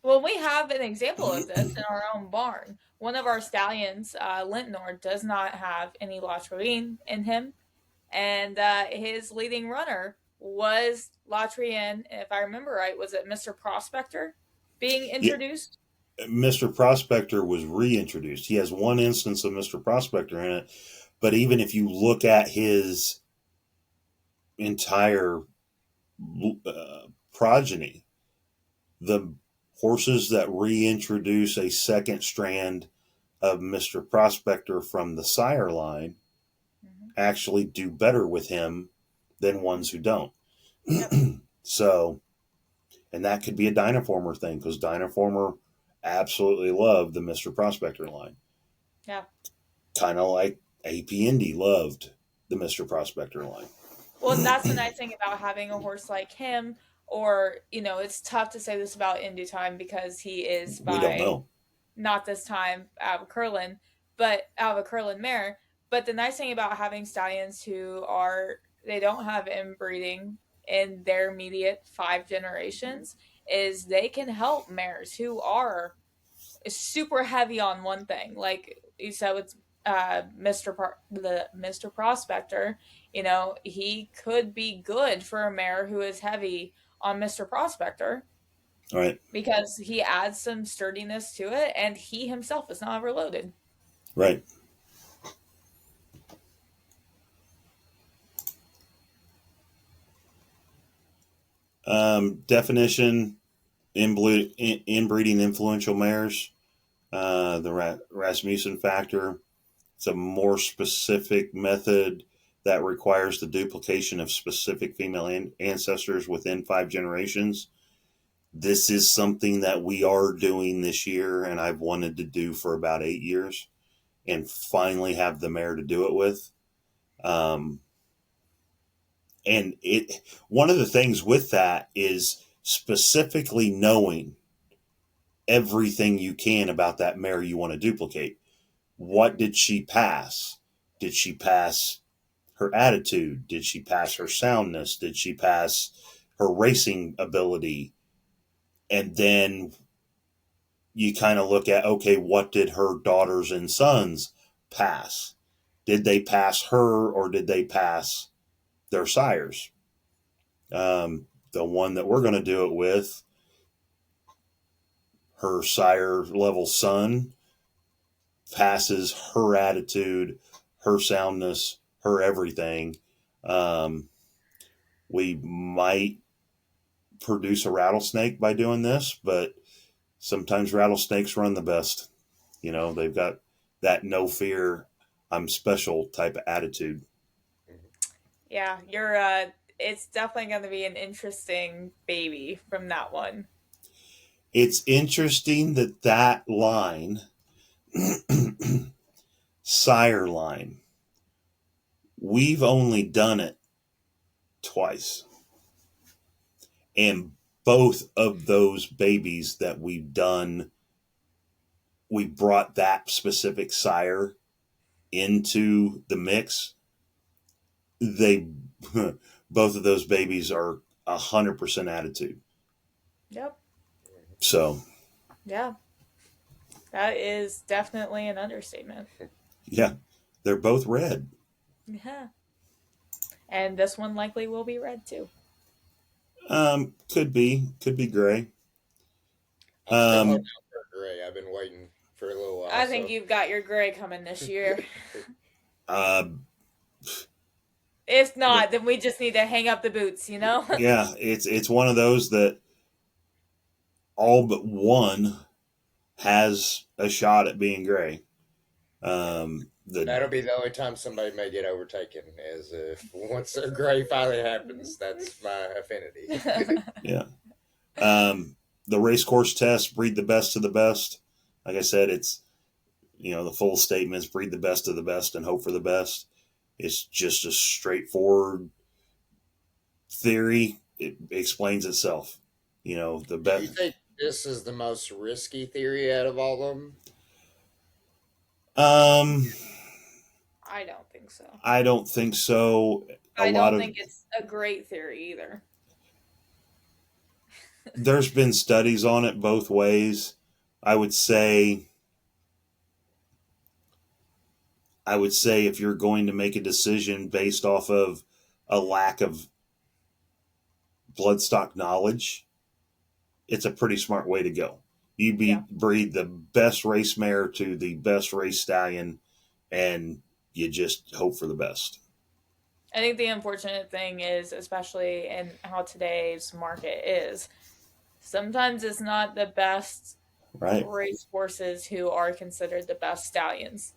Well, we have an example of this in our own barn. One of our stallions, Lintnor, does not have any Latrine in him, and his leading runner was Latrienne. If I remember right, was it Mr. Prospector being Yeah, introduced? Mr. Prospector was reintroduced. He has one instance of Mr. Prospector in it, but even if you look at his entire progeny, the horses that reintroduce a second strand of Mr. Prospector from the sire line actually do better with him than ones who don't. Yep. So, and that could be a Dynaformer thing, because Dynaformer absolutely loved the Mr. Prospector line. Yeah. Kind of like AP Indy loved the Mr. Prospector line. Well, and that's the nice thing about having a horse like him, or, it's tough to say this about In Due Time because he is We don't know. not this time out of Curlin, but out of a Curlin mare. But the nice thing about having stallions who they don't have inbreeding in their immediate 5 generations is they can help mares who are super heavy on one thing. Like you said, with the Mr. Prospector, he could be good for a mare who is heavy on Mr. Prospector. Right. Because he adds some sturdiness to it, and he himself is not overloaded. Right. Definition: inbreeding influential mares. The Rasmussen factor. It's a more specific method that requires the duplication of specific female ancestors within 5 generations. This is something that we are doing this year, and I've wanted to do for about 8 years, and finally have the mare to do it with. And one of the things with that is specifically knowing everything you can about that mare you want to duplicate. What did she pass? Did she pass her attitude? Did she pass her soundness? Did she pass her racing ability? And then you kind of look at, okay, what did her daughters and sons pass? Did they pass her, or did they pass their sires? The one that we're going to do it with, her sire level son passes her attitude, her soundness, her everything. We might produce a rattlesnake by doing this, but sometimes rattlesnakes run the best. They've got that no fear, I'm special type of attitude. Yeah, it's definitely going to be an interesting baby from that one. It's interesting that line, sire line, we've only done it twice. And both of those babies that we've done, we brought that specific sire into the mix. They both of those babies are 100% attitude. Yep. So, Yeah. That is definitely an understatement. yeah, they're both red. Yeah. And this one likely will be red too. Could be gray. I'm still holding Um, out for gray. I've been waiting for a little while. I think you've got your gray coming this year. uh, If not, then we just need to hang up the boots, you know? yeah, it's one of those that all but one has a shot at being gray. That'll be the only time somebody may get overtaken, is if once their gray finally happens. That's my affinity. Yeah. The racecourse test, breed the best of the best. Like I said, it's, the full statements, breed the best of the best and hope for the best. It's just a straightforward theory. It explains itself. The Do you best. think this is the most risky theory out of all of them? I don't think so. I don't think so. I don't think it's a great theory either. There's been studies on it both ways. I would say if you're going to make a decision based off of a lack of bloodstock knowledge, it's a pretty smart way to go. You breed the best race mare to the best race stallion, and you just hope for the best. I think the unfortunate thing is, especially in how today's market is, sometimes it's not the best race horses who are considered the best stallions.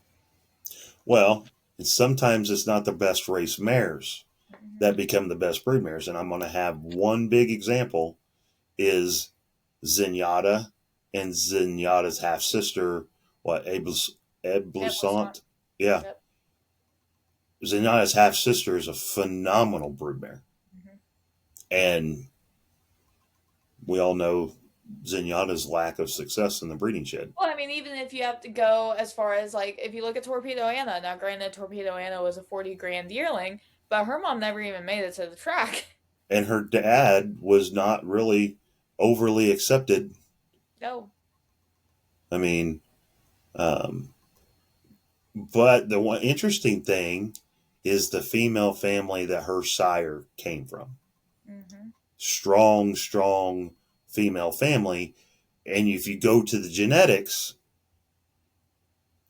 Well, sometimes it's not the best race mares that become the best brood mares. And I'm going to have one big example is Zenyatta and Zenyatta's half sister, Eblusant? Yeah. Yep. Zenyatta's half sister is a phenomenal broodmare. And we all know Zenyatta's lack of success in the breeding shed. Well, I mean, even if you have to go as far as, like, if you look at Torpedo Anna, now granted, Torpedo Anna was a 40 grand yearling, but her mom never even made it to the track. And her dad was not really overly accepted. No. I mean, but the one interesting thing is the female family that her sire came from. Mm-hmm. Strong female family. And if you go to the genetics,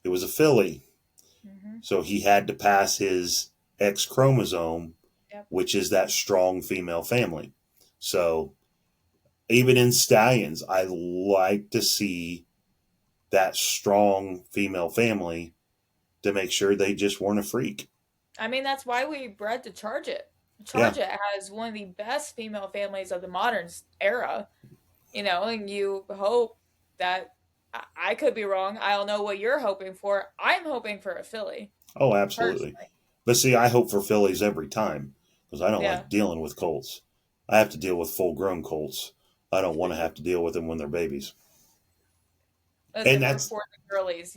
it was a filly. Mm-hmm. So he had to pass his X chromosome, which is that strong female family. So even in stallions, I like to see that strong female family to make sure they just weren't a freak. I mean, that's why we bred to Charge It. Charge It has one of the best female families of the modern era. And you hope that, I could be wrong. I don't know what you're hoping for. I'm hoping for a filly. Oh, absolutely. Personally. But see, I hope for fillies every time because I don't like dealing with colts. I have to deal with full-grown colts. I don't want to have to deal with them when they're babies. And that's for the girlies,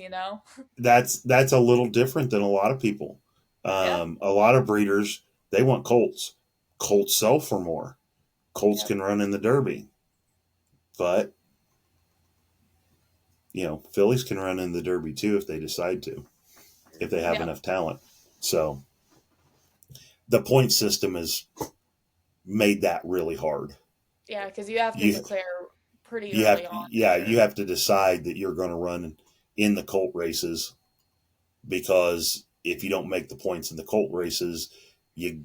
That's a little different than a lot of people. A lot of breeders, they want colts. Colts sell for more. Colts can run in the Derby. But, fillies can run in the Derby too if they decide to, if they have enough talent. So the point system has made that really hard. Yeah, because you have to declare pretty early on. Yeah, you have to decide that you're going to run in the colt races, because if you don't make the points in the colt races, you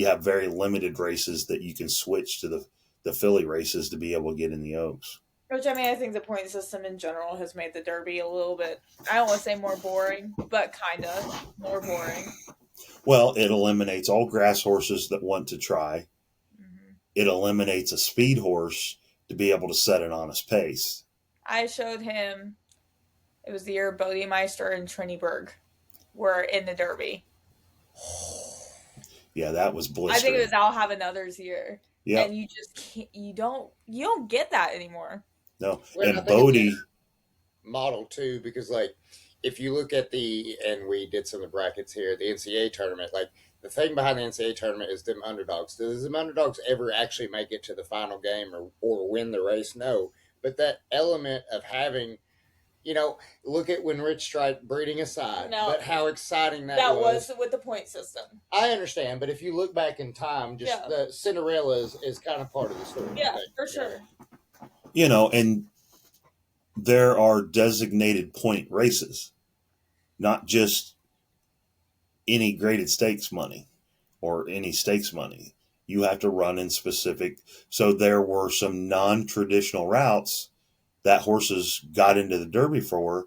have very limited races that you can switch to the filly races to be able to get in the Oaks. Which, I mean, I think the point system in general has made the Derby a little bit, I don't want to say more boring, but kind of more boring. Well, it eliminates all grass horses that want to try. Mm-hmm. It eliminates a speed horse to be able to set an honest pace. I showed him, it was the year Bodemeister and Triniberg were in the Derby. Yeah, that was blistering. I think it was I'll Have Another's year. Yeah. And you just can't, you don't get that anymore. No. And Bodie model too, because like if you look at and we did some of the brackets here, the NCAA tournament, like the thing behind the NCAA tournament is them underdogs. Does them underdogs ever actually make it to the final game or win the race? No. But that element of having, look at when Rich Strike breeding aside, No. but how exciting that was with the point system. I understand, but if you look back in time, just the Cinderella is kind of part of the story. Yeah, for sure. And there are designated point races, not just any graded stakes money or any stakes money. You have to run in specific. So there were some non-traditional routes that horses got into the Derby for,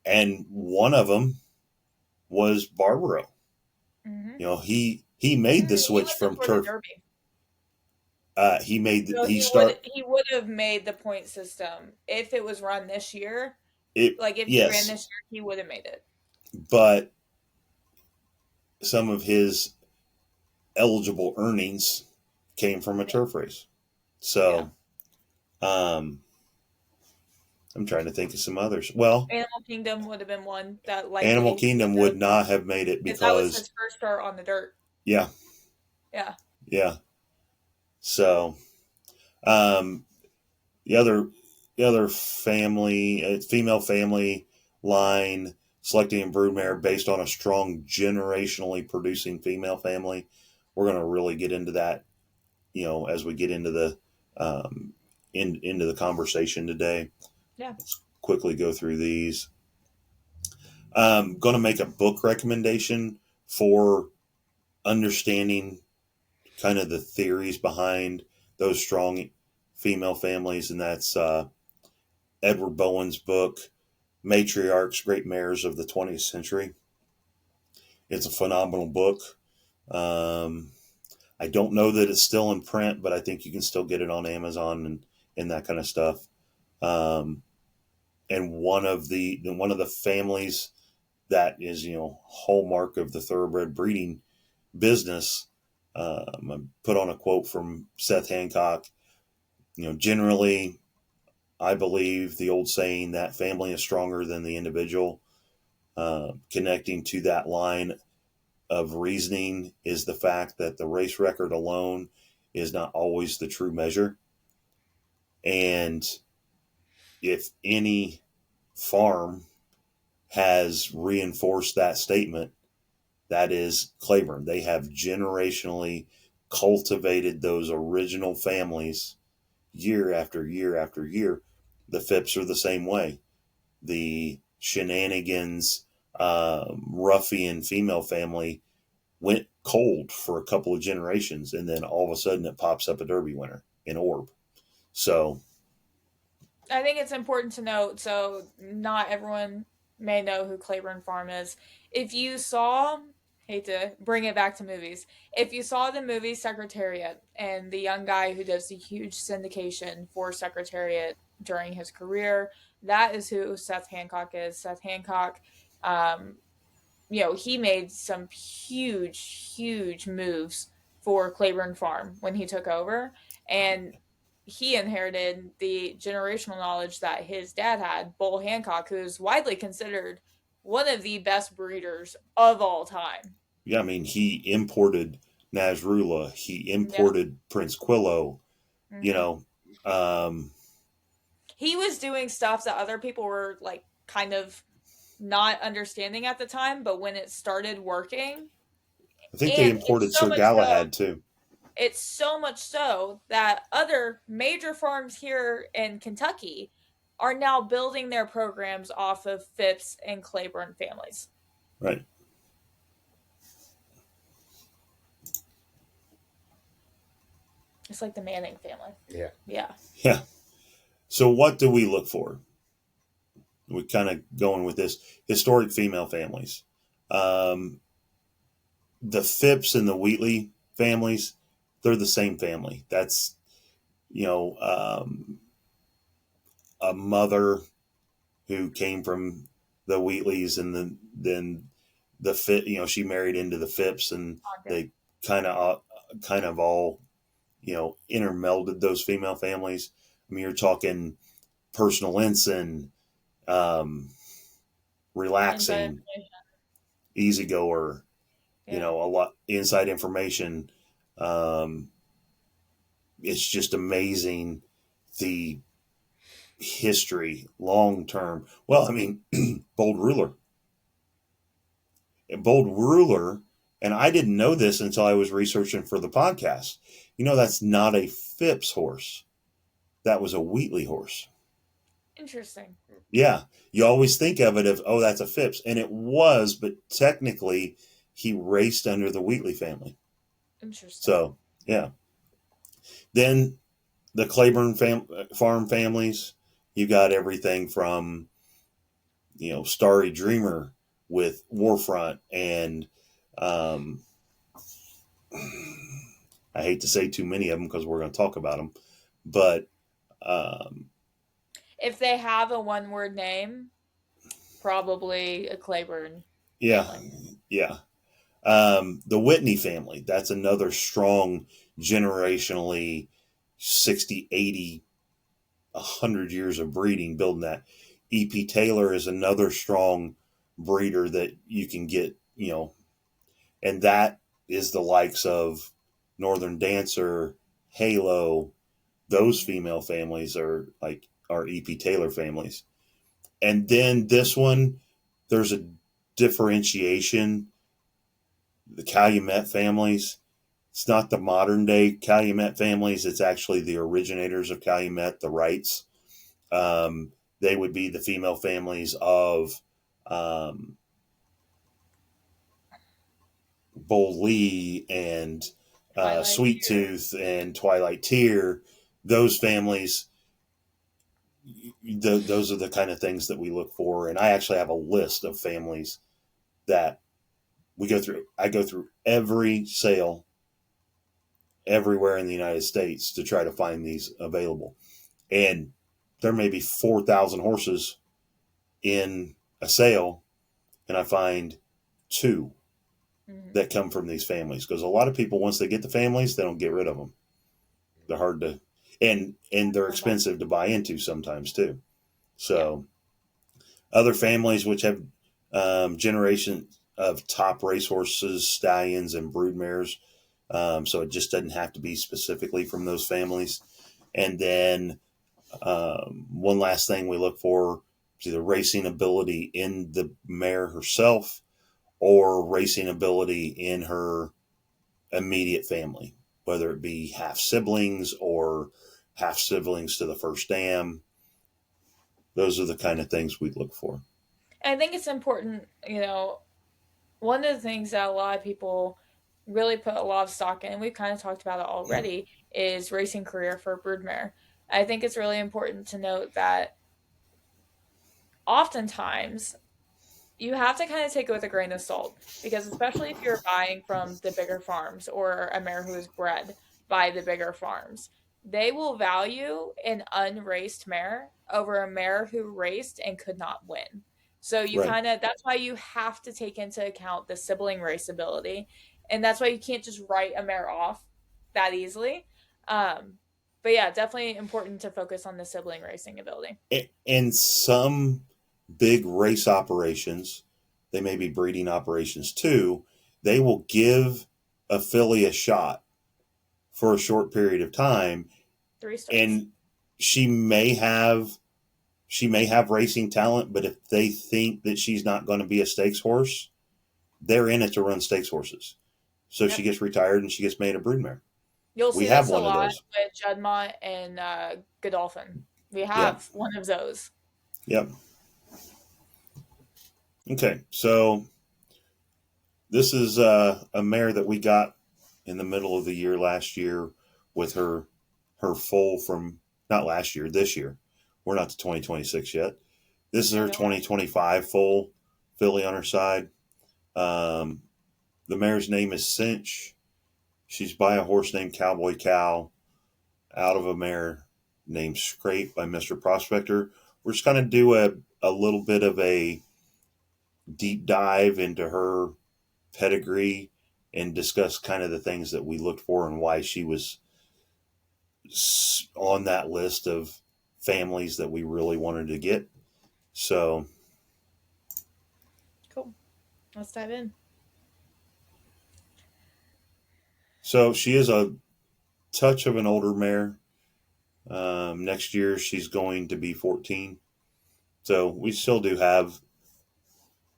and one of them was Barbaro. Mm-hmm. He made the switch from turf. He would have made the point system if it was run this year. He ran this year, he would have made it. But some of his eligible earnings came from a turf race. So, I'm trying to think of some others. Well, Animal Kingdom would have been one that Animal Kingdom would not have made it because that was his first start on the dirt. Yeah. Yeah. Yeah. So, the other family, female family line selecting a broodmare based on a strong generationally producing female family. We're going to really get into that, as we get into the into the conversation today. Yeah. Let's quickly go through these. Going to make a book recommendation for understanding kind of the theories behind those strong female families, and that's Edward Bowen's book, Matriarchs, Great Mares of the 20th Century. It's a phenomenal book. I don't know that it's still in print, but I think you can still get it on Amazon and that kind of stuff. And one of the families that is, hallmark of the thoroughbred breeding business, I put on a quote from Seth Hancock. Generally, I believe the old saying that family is stronger than the individual. Connecting to that line of reasoning is the fact that the race record alone is not always the true measure. And if any farm has reinforced that statement, that is Claiborne. They have generationally cultivated those original families year after year after year. The Phipps are the same way. The Shenanigans ruffian female family went cold for a couple of generations, and then all of a sudden it pops up a Derby winner in Orb. So I think it's important to note, so not everyone may know who Claiborne Farm is. If you saw, hate to bring it back to movies, if you saw the movie Secretariat and the young guy who does the huge syndication for Secretariat during his career, that is who Seth Hancock is. Seth Hancock, he made some huge moves for Claiborne Farm when he took over, and he inherited the generational knowledge that his dad had, Bull Hancock, who's widely considered one of the best breeders of all time. Yeah, I mean, he imported Nasrullah. He imported Prince Quillo. Mm-hmm. He was doing stuff that other people were like kind of not understanding at the time, but when it started working, I think they imported Sir Galahad too. It's so much so that other major farms here in Kentucky are now building their programs off of Phipps and Claiborne families. Right. It's like the Manning family. Yeah. Yeah. Yeah. So what do we look for? We're kind of going with this historic female families. The Phipps and the Wheatley families, they're the same family. That's, a mother who came from the Wheatleys, and then the Phipps, she married into the Phipps, and they kind of all, intermelded those female families. I mean, you're talking Personal Ensign, Relaxing, Easy Goer, You know, a lot inside information. It's just amazing the history, long term. Well, I mean, Bold Ruler. Bold Ruler, and I didn't know this until I was researching for the podcast. You know, that's not a Phipps horse. That was a Wheatley horse. Interesting. Yeah. You always think of it as, oh, that's a Phipps. And it was, but technically he raced under the Wheatley family. Interesting. So, yeah. Then the Claiborne Farm families, you got everything from, you know, Starry Dreamer with Warfront and I hate to say too many of them because we're going to talk about them, but if they have a one-word name, probably a Claiborne. Yeah, family. yeah. The Whitney family, that's another strong generationally 60, 80, 100 years of breeding, building that. E.P. Taylor is another strong breeder that you can get, you know, and that is the likes of Northern Dancer, Halo. Those female families are like our E.P. Taylor families. And then this one, there's a differentiation. The Calumet families, it's not the modern day Calumet families. It's actually the originators of Calumet, the Wrights. They would be the female families of Bull Lee and Sweet Tooth and Twilight Tear. Those families, those are the kind of things that we look for. And I actually have a list of families that we go through. I go through every sale everywhere in the United States to try to find these available. And there may be 4,000 horses in a sale, and I find 2 that come from these families. Because a lot of people, once they get the families, they don't get rid of them. They're hard to, and they're expensive to buy into sometimes too. So other families which have generation of top racehorses, stallions, and broodmares. So it just doesn't have to be specifically from those families. And then one last thing we look for is either racing ability in the mare herself or racing ability in her immediate family, whether it be half siblings or half siblings to the first dam. Those are the kind of things we look for. I think it's important, you know, one of the things that a lot of people really put a lot of stock in, and we've kind of talked about it already, is racing career for broodmare. I think it's really important to note that oftentimes you have to kind of take it with a grain of salt, because especially if you're buying from the bigger farms or a mare who is bred by the bigger farms, they will value an unraced mare over a mare who raced and could not win. So you Right. kind of, that's why you have to take into account the sibling race ability. And that's why you can't just write a mare off that easily. Um, but yeah, definitely important to focus on the sibling racing ability. And some big race operations, they may be breeding operations too, they will give a filly a shot for a short period of time. 3 starts. And she may have racing talent, but if they think that she's not going to be a stakes horse, they're in it to run stakes horses. So she gets retired and she gets made a broodmare. You'll see We have this one a of lot those. with Juddmonte and Godolphin. We have one of those. Yep. Okay, so this is a mare that we got in the middle of the year last year with her foal from, not last year, this year. We're not to 2026 yet. This is her 2025 foal filly on her side. The mare's name is Cinch. She's by a horse named Cowboy Cow out of a mare named Scrape by Mr. Prospector. We're just going to do a little bit of a deep dive into her pedigree and discuss kind of the things that we looked for and why she was on that list of families that we really wanted to get. So cool. Let's dive in. So she is a touch of an older mare. Next year she's going to be 14. So we still do have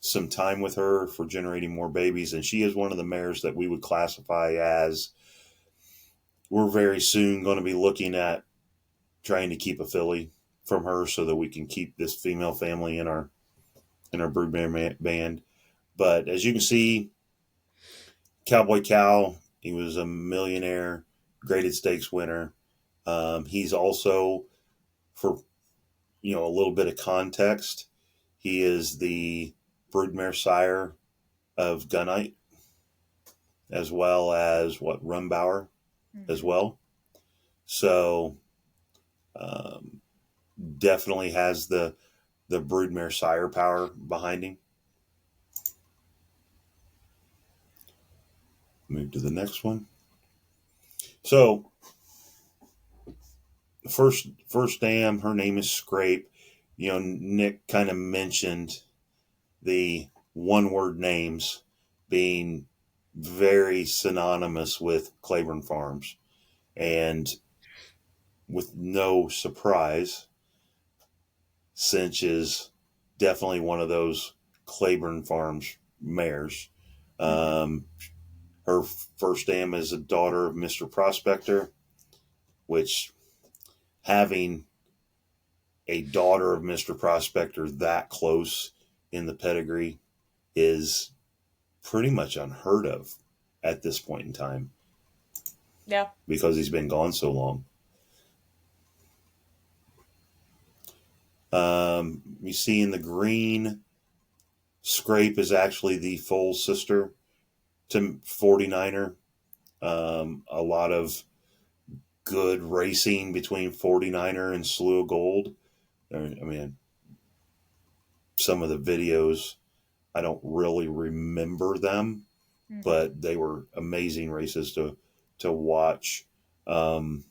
some time with her for generating more babies. And she is one of the mares that we would classify as we're very soon going to be looking at trying to keep a filly from her so that we can keep this female family in our broodmare band. But as you can see, Cowboy Cow, he was a millionaire, graded stakes winner. He's also, for a little bit of context, he is the broodmare sire of Gunite, as well as Rumbauer as well. So definitely has the broodmare sire power behind him. Move to the next one. So first dam, her name is Scrape. Nick kind of mentioned the one-word names being very synonymous with Claiborne Farms. And with no surprise, Cinch is definitely one of those Claiborne Farms mares. Her first dam is a daughter of Mr. Prospector, which having a daughter of Mr. Prospector that close in the pedigree is pretty much unheard of at this point in time. Yeah. Because he's been gone so long. You see in the green, Scrape is actually the foal sister to 49er. A lot of good racing between 49er and Slew of Gold. I mean, some of the videos, I don't really remember them, but they were amazing races to watch. Kind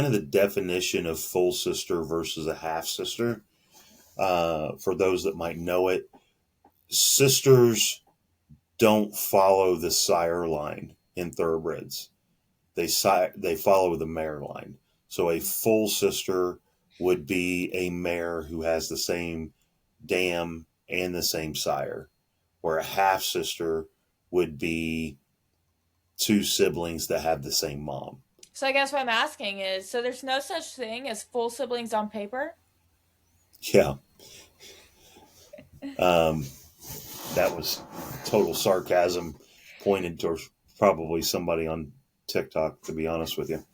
of the definition of full sister versus a half sister. For those that might know it, sisters don't follow the sire line in thoroughbreds. They follow the mare line. So a full sister would be a mare who has the same dam and the same sire, where a half sister would be two siblings that have the same mom. So I guess what I'm asking is, so there's no such thing as full siblings on paper? Yeah. That was total sarcasm pointed towards probably somebody on TikTok, to be honest with you.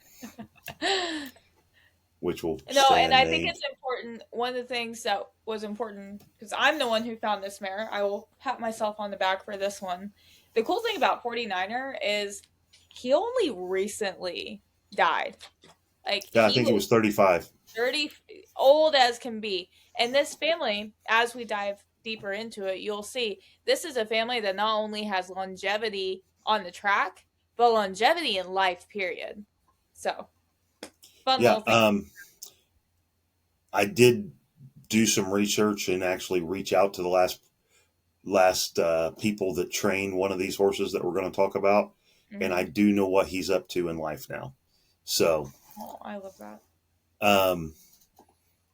Which will and I think it's important. One of the things that was important, because I'm the one who found this mare, I will pat myself on the back for this one. The cool thing about 49er is he only recently died. I think he was 35. 30, old as can be. And this family, as we dive deeper into it, you'll see this is a family that not only has longevity on the track, but longevity in life, period. So, fun little thing. I did do some research and actually reach out to the last people that trained one of these horses that we're going to talk about. And I do know what he's up to in life now. So, I love that.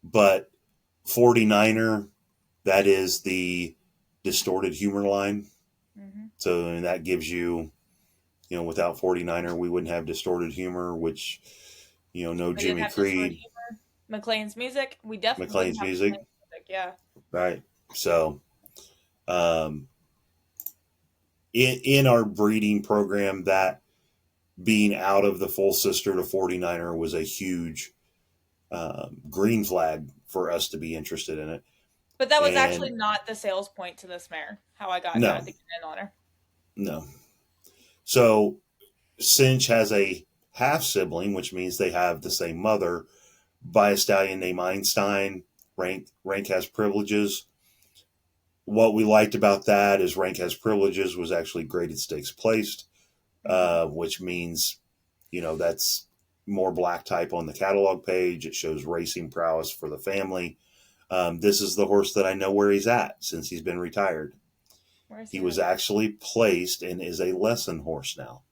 But 49er, that is the distorted humor line. So, and that gives you, without 49er, we wouldn't have distorted humor, which, no Jimmy Creed. McLean's music. We definitely McLean's music. Yeah. Right. So, in our breeding program, that being out of the full sister to 49er was a huge green flag for us to be interested in it. But that was actually not the sales point to this mare, how I got to get in on her. No. So Cinch has a half sibling, which means they have the same mother, by a stallion named Einstein. Rank has privileges. What we liked about that is Rank has privileges was actually graded stakes placed, which means, that's more black type on the catalog page. It shows racing prowess for the family. This is the horse that I know where he's at since he's been retired. He was actually placed and is a lesson horse now.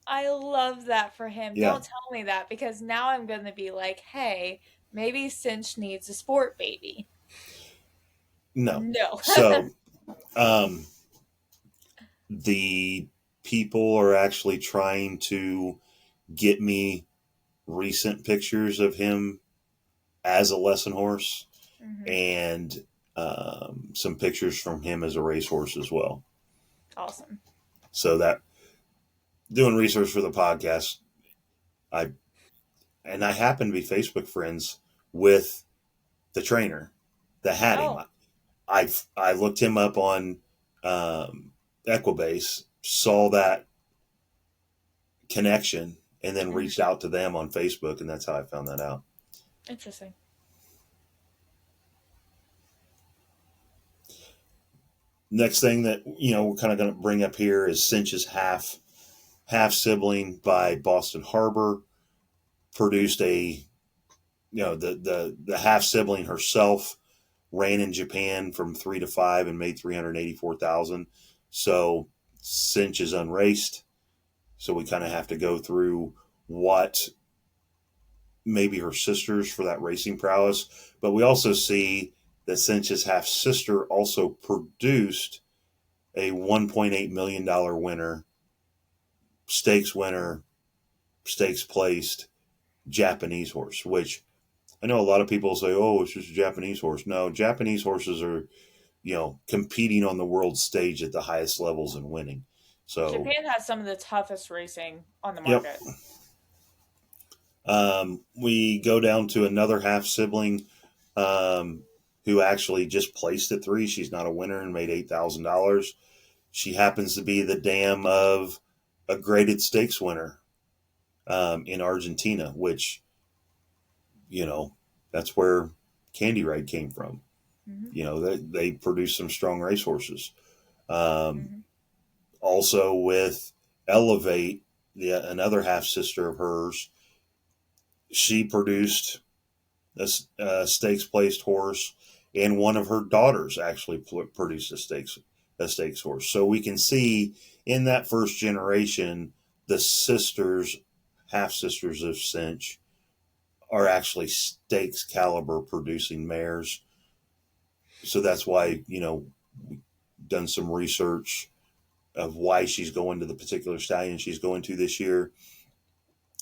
I love that for him. Yeah. Don't tell me that because now I'm going to be like, hey, maybe Cinch needs a sport baby. No. No. So, um, the people are actually trying to get me recent pictures of him as a lesson horse Hmm. and some pictures from him as a racehorse as well. Awesome. So that doing research for the podcast, I happen to be Facebook friends with the trainer that had him. Oh. I looked him up on Equibase, saw that connection, and then Mhm. reached out to them on Facebook, and that's how I found that out. Interesting. Next thing that we're kind of going to bring up here is Cinch's half sibling by Boston Harbor produced a the half sibling herself ran in Japan from 3 to 5 and made 384,000. So Cinch is unraced. So we kind of have to go through what maybe her sisters for that racing prowess. But we also see that Cinch's half sister also produced a $1.8 million winner, stakes placed Japanese horse, which I know a lot of people say, oh, it's just a Japanese horse. No, Japanese horses are, competing on the world stage at the highest levels and winning. So, Japan has some of the toughest racing on the yep. market. We go down to another half sibling who actually just placed at 3. She's not a winner and made $8,000. She happens to be the dam of a graded stakes winner in Argentina, which, that's where Candy Ride came from. Mm-hmm. They produce some strong racehorses. Mm-hmm. Also with Elevate, another half sister of hers, she produced a stakes placed horse, and one of her daughters actually produced a stakes horse. So we can see in that first generation, the sisters, half sisters of Cinch, are actually stakes caliber producing mares. So that's why we've done some research of why she's going to the particular stallion she's going to this year,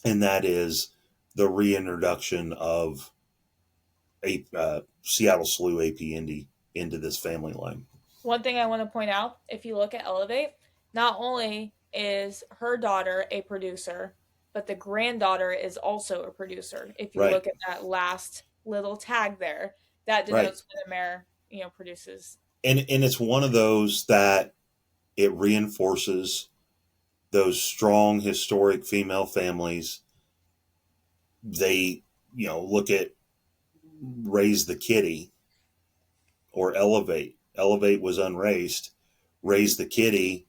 and that is the reintroduction of a Seattle Slew AP Indy into this family line. One thing I want to point out, if you look at Elevate, not only is her daughter a producer, but the granddaughter is also a producer. If you Right, look at that last little tag there, that right, denotes when the mare, produces. and it's one of those that it reinforces those strong historic female families. They look at Raise the Kitty or Elevate. Elevate was unraced. Raise the Kitty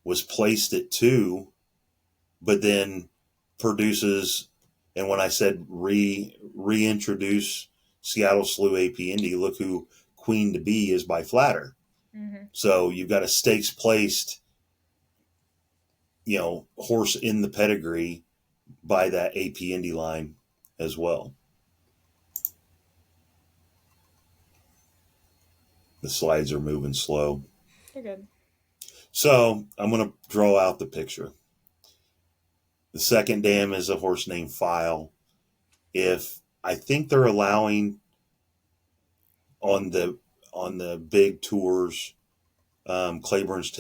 was placed at 2, but then produces. And when I said reintroduce Seattle Slew AP Indy, look who Queen to Be is by Flatter. Mm-hmm. So you've got a stakes placed, horse in the pedigree by that AP Indy line as well. The slides are moving slow. You're good. So I'm going to draw out the picture. The second dam is a horse named File. If I think they're allowing on the big tours, Claiborne's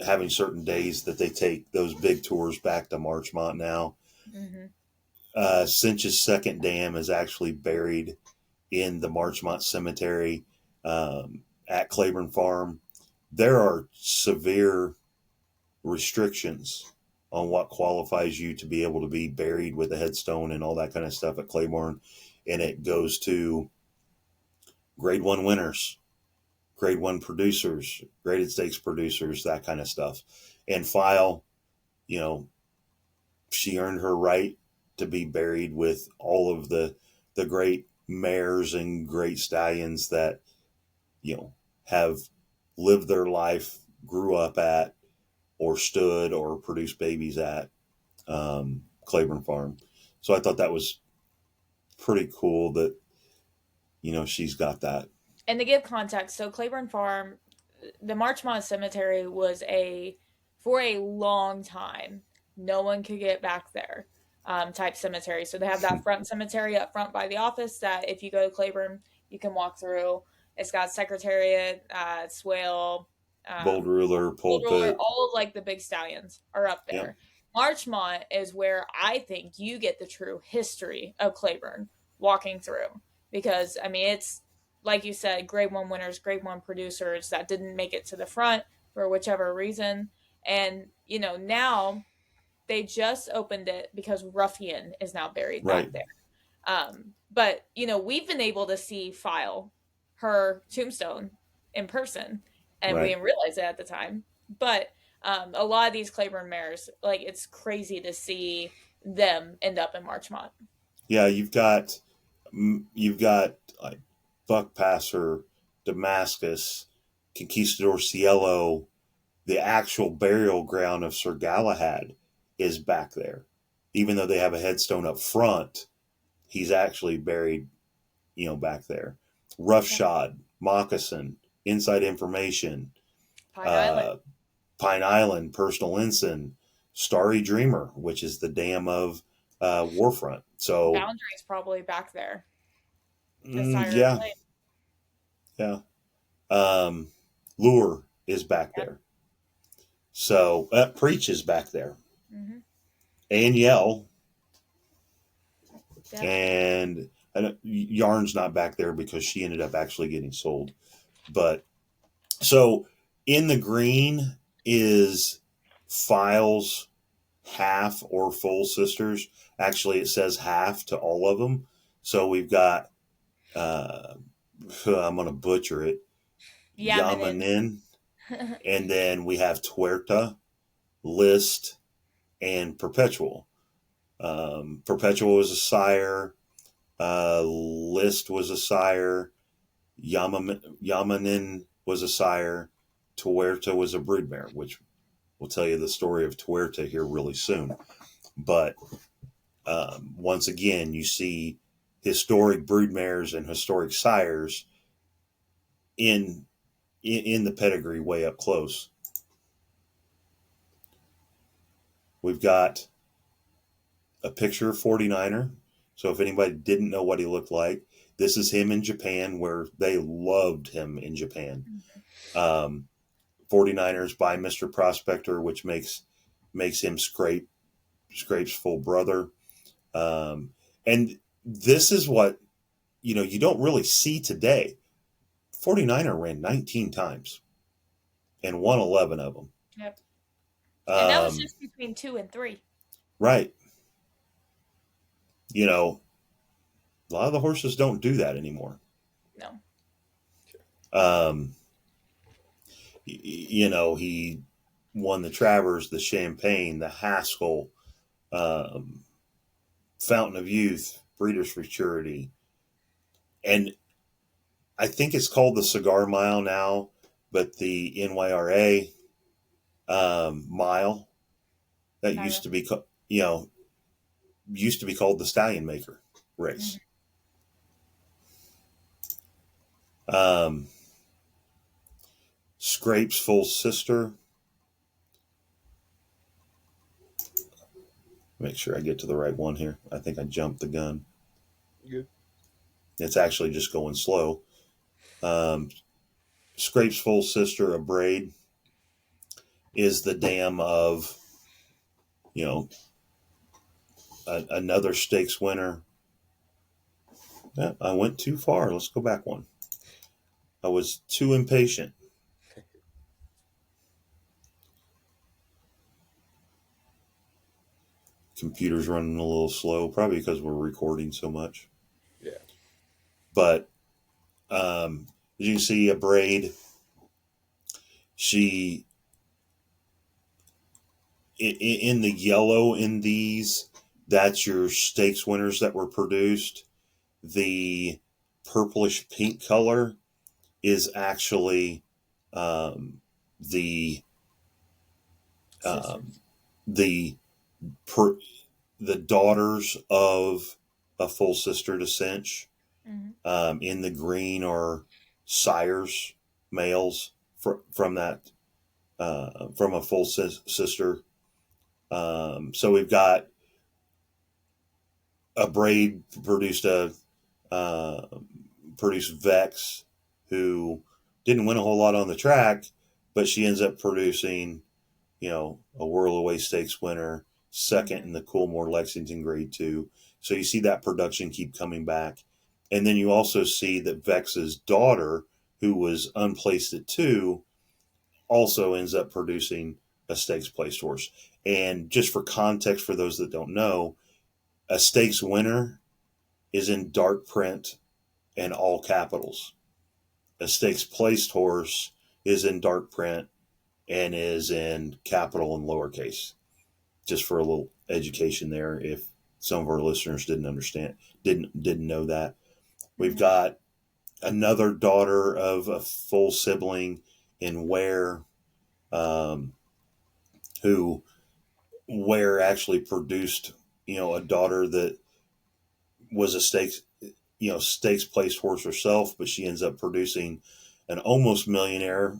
having certain days that they take those big tours back to Marchmont now. Mm-hmm. Cinch's second dam is actually buried in the Marchmont Cemetery at Claiborne Farm. There are severe restrictions on what qualifies you to be able to be buried with a headstone and all that kind of stuff at Claiborne. And it goes to grade 1 winners, grade 1 producers, graded stakes producers, that kind of stuff. And File, she earned her right to be buried with all of the great mares and great stallions that have lived their life, grew up at, or stood or produced babies at Claiborne Farm. So I thought that was pretty cool that, she's got that. And to give context, so Claiborne Farm, the Marchmont Cemetery was for a long time, no one could get back there type cemetery. So they have that front cemetery up front by the office that if you go to Claiborne, you can walk through. It's got Secretariat, Swale, Bold Ruler, Pulpit. all of like the big stallions are up there. Yep. Marchmont is where I think you get the true history of Claiborne walking through. Because, I mean, it's, like you said, grade 1 winners, grade 1 producers that didn't make it to the front for whichever reason. And, now they just opened it because Ruffian is now buried back there. But, we've been able to see File, her tombstone, in person. And we didn't realize it at the time. But a lot of these Claiborne mares, like, it's crazy to see them end up in Marchmont. Yeah, you've got like Buck Passer, Damascus, Conquistador Cielo. The actual burial ground of Sir Galahad is back there. Even though they have a headstone up front, he's actually buried, back there. Roughshod, Moccasin, Inside Information, Pine Island, Personal Ensign, Starry Dreamer, which is the dam of Warfront. So Boundary's probably back there. Yeah. Lure is back there. So Preach is back there. Mm-hmm. And Yell. Yep. And Yarn's not back there because she ended up actually getting sold. But so in the green is File's half or full sisters. Actually, it says half to all of them. So we've got, I'm going to butcher it, Yamanin. And then we have Tuerta, List, and Perpetual. Perpetual was a sire. List was a sire. Yamanin was a sire. Tuerta was a broodmare, which we'll tell you the story of Tuerta here really soon. But once again, you see historic broodmares and historic sires in the pedigree way up close. We've got a picture of 49er. So if anybody didn't know what he looked like, this is him in Japan, where they loved him in Japan. 49ers by Mr. Prospector, which makes him Scrape's full brother. And this is what, you don't really see today. 49er ran 19 times and won 11 of them. Yep. And that was just between 2 and 3. Right. A lot of the horses don't do that anymore. No. He won the Travers, the Champagne, the Haskell, Fountain of Youth, Breeders' Futurity. And I think it's called the Cigar Mile now, but the NYRA mile that used to be called the Stallion Maker race. Scrape's full sister. Make sure I get to the right one here. I think I jumped the gun. Good. It's actually just going slow. Scrape's full sister, a braid, is the dam of, another stakes winner. Yeah, I went too far. Let's go back one. I was too impatient. Computer's running a little slow, probably because we're recording so much. Yeah. But as you can see, a braid, she, in the yellow in these, that's your stakes winners that were produced. The purplish pink color is actually the Um, the the daughters of a full sister to cinch, in the green are sires, males from that, from a full sister. So we've got a braid uh, produced Vex, who didn't win a whole lot on the track, but she ends up producing, a Whirl Away Stakes winner, second in the Coolmore Lexington Grade 2. So you see that production keep coming back. And then you also see that Vex's daughter, who was unplaced at 2, also ends up producing a stakes placed horse. And just for context, for those that don't know, a stakes winner is in dark print and all capitals. A stakes placed horse is in dark print and is in capital and lowercase. Just for a little education there, if some of our listeners didn't know that. We've got another daughter of a full sibling in Ware, who Ware actually produced, a daughter that was a stakes placed horse herself, but she ends up producing an almost millionaire,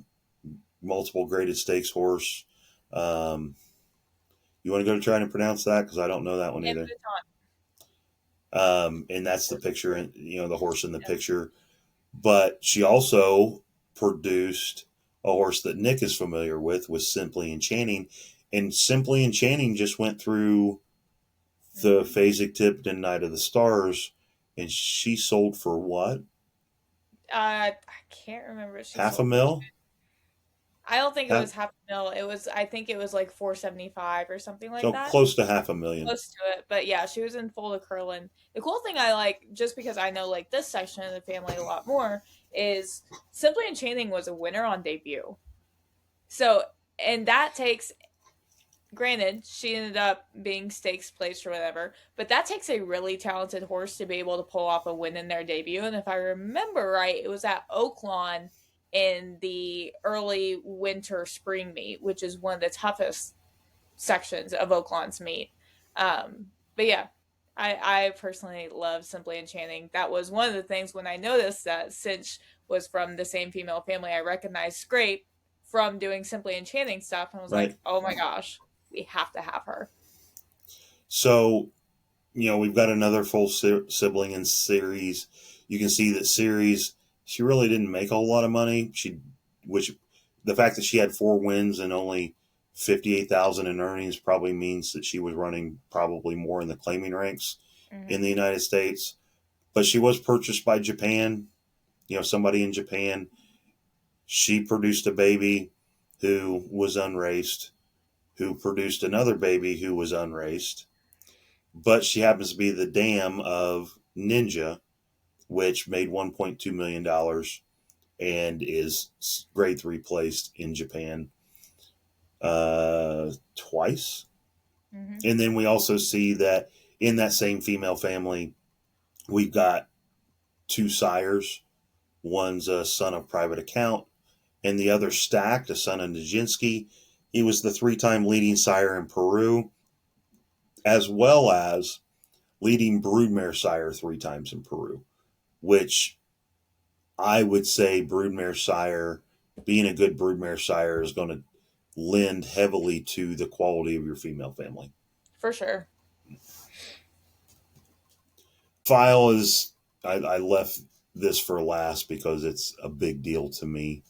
multiple graded stakes horse. You want to go to trying to pronounce that? Because I don't know that one either. And that's the picture, the horse in the picture. But she also produced a horse that Nick is familiar with Simply Enchanting. And Simply Enchanting just went through the Fasig-Tipton Night of the Stars, and she sold for what? I can't remember. $500,000? I don't think it was $500,000. I think it was like 475 or something like that. So close to $500,000. Close to it. But yeah, she was in full of curling. The cool thing I like, just because I know like this section of the family a lot more, is Simply Enchanting was a winner on debut. So, and that takes, granted, she ended up being stakes placed or whatever, but that takes a really talented horse to be able to pull off a win in their debut. And if I remember right, it was at Oaklawn in the early winter spring meet, which is one of the toughest sections of Oaklawn's meet. But yeah, I personally love Simply Enchanting. That was one of the things when I noticed that Cinch was from the same female family, I recognized Scrape from doing Simply Enchanting stuff, and I was like, oh my gosh, we have to have her. So, we've got another full sibling in Series. You can see that Series, she really didn't make a whole lot of money. The fact that she had 4 wins and only 58,000 in earnings probably means that she was running probably more in the claiming ranks in the United States. But she was purchased by Japan, somebody in Japan. She produced a baby who was unraced, who produced another baby who was unraced. But she happens to be the dam of Ninja, which made $1.2 million and is grade 3 placed in Japan twice. And then we also see that in that same female family, we've got 2 sires. One's a son of Private Account, and the other Stacked, a son of Nijinsky. He was the 3-time leading sire in Peru, as well as leading broodmare sire 3 times in Peru, which I would say broodmare sire, being a good broodmare sire, is going to lend heavily to the quality of your female family. For sure. File is, I left this for last because it's a big deal to me.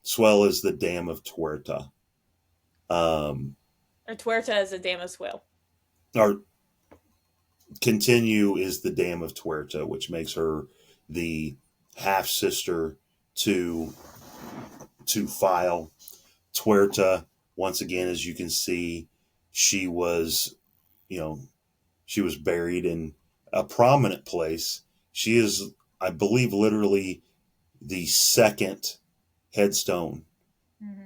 Swale is the dam of Tuerta. Or Tuerta is a dam of Swale. Or Continue is the dam of Tuerta, which makes her the half sister to File. Tuerta, once again, as you can see, she was buried in a prominent place. She is, I believe, literally the second headstone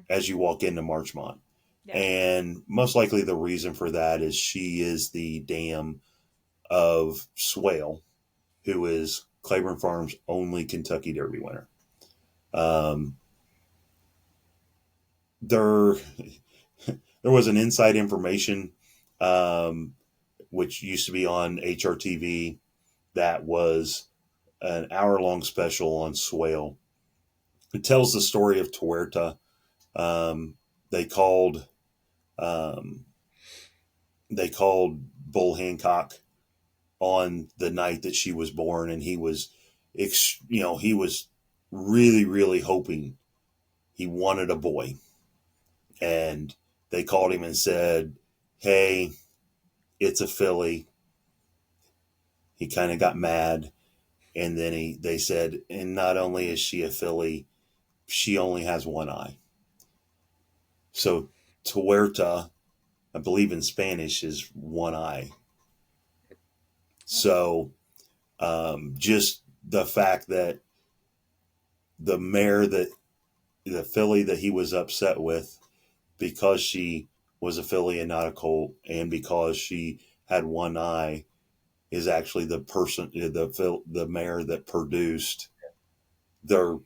as you walk into Marchmont. Yeah. And most likely the reason for that is she is the dam of Swale, who is Claiborne Farm's only Kentucky Derby winner. there was an inside information, which used to be on HRTV, that was an hour-long special on Swale. It tells the story of Tuerta. They called um, they called Bull Hancock on the night that she was born, and he was, he was really, really hoping, he wanted a boy, and they called him and said, "Hey, it's a filly." He kind of got mad, and then they said, "And not only is she a filly, she only has one eye." So Tuerta, I believe in Spanish, is one eye. So just the fact that the mare the filly that he was upset with, because she was a filly and not a colt, and because she had one eye, is actually the mare that produced their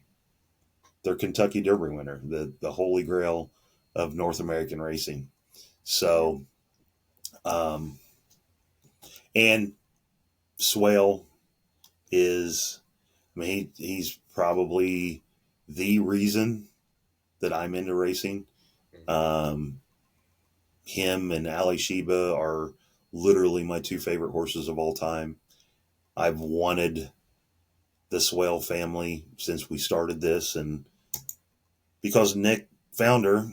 Kentucky Derby winner, the holy grail of North American racing. So, and Swale is, I mean, he's probably the reason that I'm into racing. Him and Ali Sheba are literally my two favorite horses of all time. I've wanted the Swale family since we started this, and because Nick found her,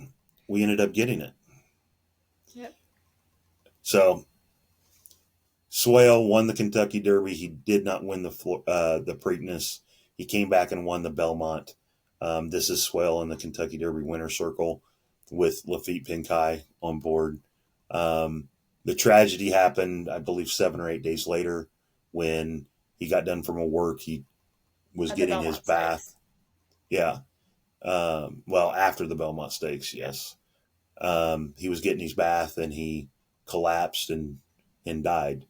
we ended up getting it. Yep. So Swale won the Kentucky Derby. He did not win the Preakness. He came back and won the Belmont. This is Swale in the Kentucky Derby winner circle with Lafitte Pinkai on board. The tragedy happened, I believe, 7 or 8 days later, when he got done from work. He was getting his bath. Stakes. Yeah. Well, after the Belmont Stakes, yes. He was getting his bath, and he collapsed and died,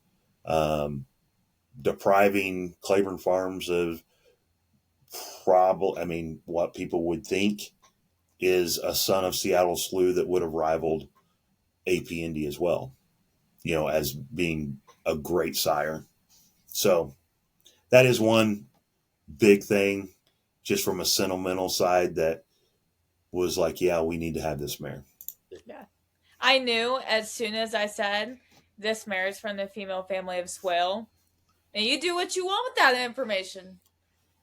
depriving Claiborne Farms of what people would think is a son of Seattle Slew that would have rivaled AP Indy as well, as being a great sire. So that is one big thing, just from a sentimental side, that was like, yeah, we need to have this mare. Yeah. I knew as soon as I said, this mare is from the female family of Swale, and you do what you want with that information.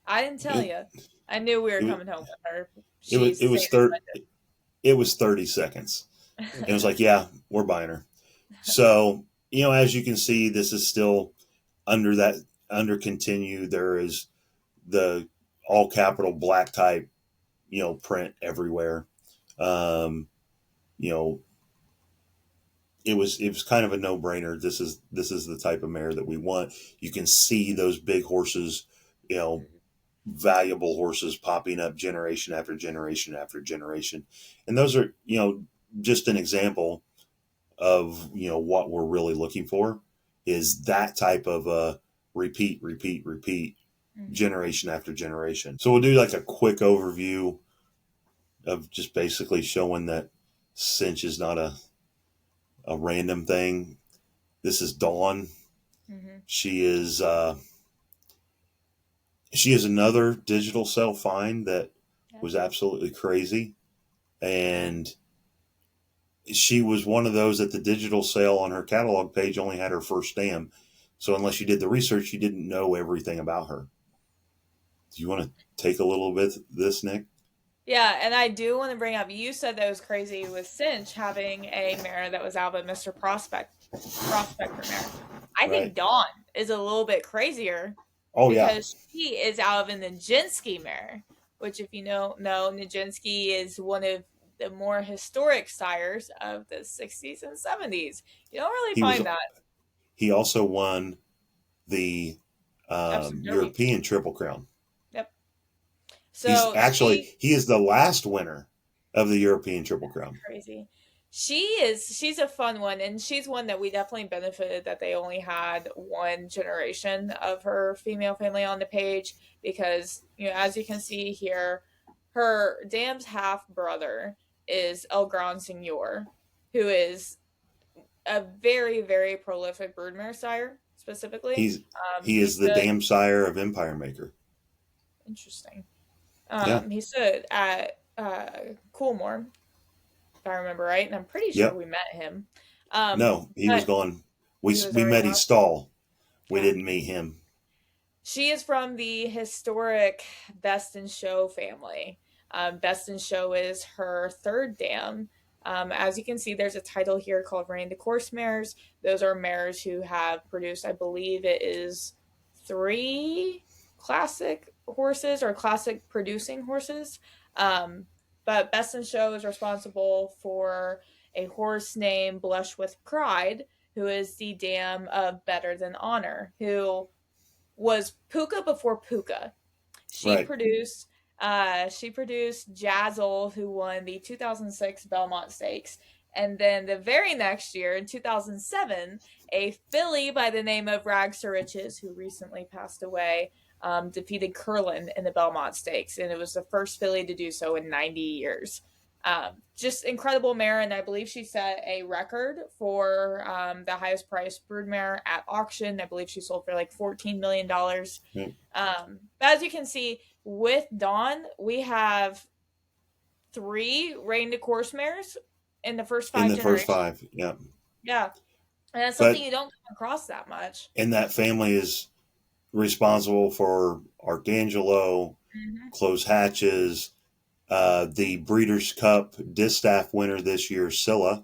I didn't tell you. I knew we were coming home with her. It was 30 seconds. It was like, yeah, we're buying her. So, as you can see, this is still under continue. There is the all capital black type, print everywhere. It was kind of a no brainer. This is the type of mare that we want. You can see those big horses, valuable horses popping up generation after generation after generation. And those are, just an example of, what we're really looking for, is that type of repeat, generation after generation. So we'll do like a quick overview of just basically showing that cinch is not a random thing. This is Dawn. Mm-hmm. She is another digital cell find that was absolutely crazy. And she was one of those that the digital sale on her catalog page only had her first dam. So unless you did the research, you didn't know everything about her. Do you want to take a little bit of this, Nick? Yeah, and I do want to bring up, you said that was crazy with Cinch having a mare that was out of a Mr. Prospector mare. I think Dawn is a little bit crazier. Oh, because she is out of an Nijinsky mare, which, if you know, Nijinsky is one of the more historic sires of the 60s and 70s. You don't really find that. He also won the European Triple Crown. Yep. So he is the last winner of the European Triple Crown. Crazy. She's a fun one, and she's one that we definitely benefited that they only had one generation of her female family on the page, because, as you can see here, her dam's half brother is El Gran Senor, who is a very, very prolific broodmare sire, specifically. He is the dam sire of Empire Maker. Interesting. Yeah. He stood at Coolmore, if I remember right, and I'm pretty sure we met him. No, he was gone. We met his stall. We didn't meet him. She is from the historic Best in Show family. Best in Show is her third dam. As you can see, there's a title here called Reign de Course mares. Those are mares who have produced, I believe it is 3 classic horses or classic producing horses. But Best in Show is responsible for a horse named Blush with Pride, who is the dam of Better Than Honor, who was Puka before Puka. She produced Jazzle, who won the 2006 Belmont Stakes. And then the very next year, in 2007, a filly by the name of Rags to Riches, who recently passed away, defeated Curlin in the Belmont Stakes. And it was the first filly to do so in 90 years. Just incredible mare, and I believe she set a record for the highest priced broodmare at auction. I believe she sold for like $14 million. But as you can see, with Dawn, we have 3 Reign de Course mares in the first 5 generations. First 5, yeah. Yeah. And that's something you don't come across that much. And that family is responsible for Archangelo, Close Hatches, the Breeders' Cup Distaff winner this year, Scylla.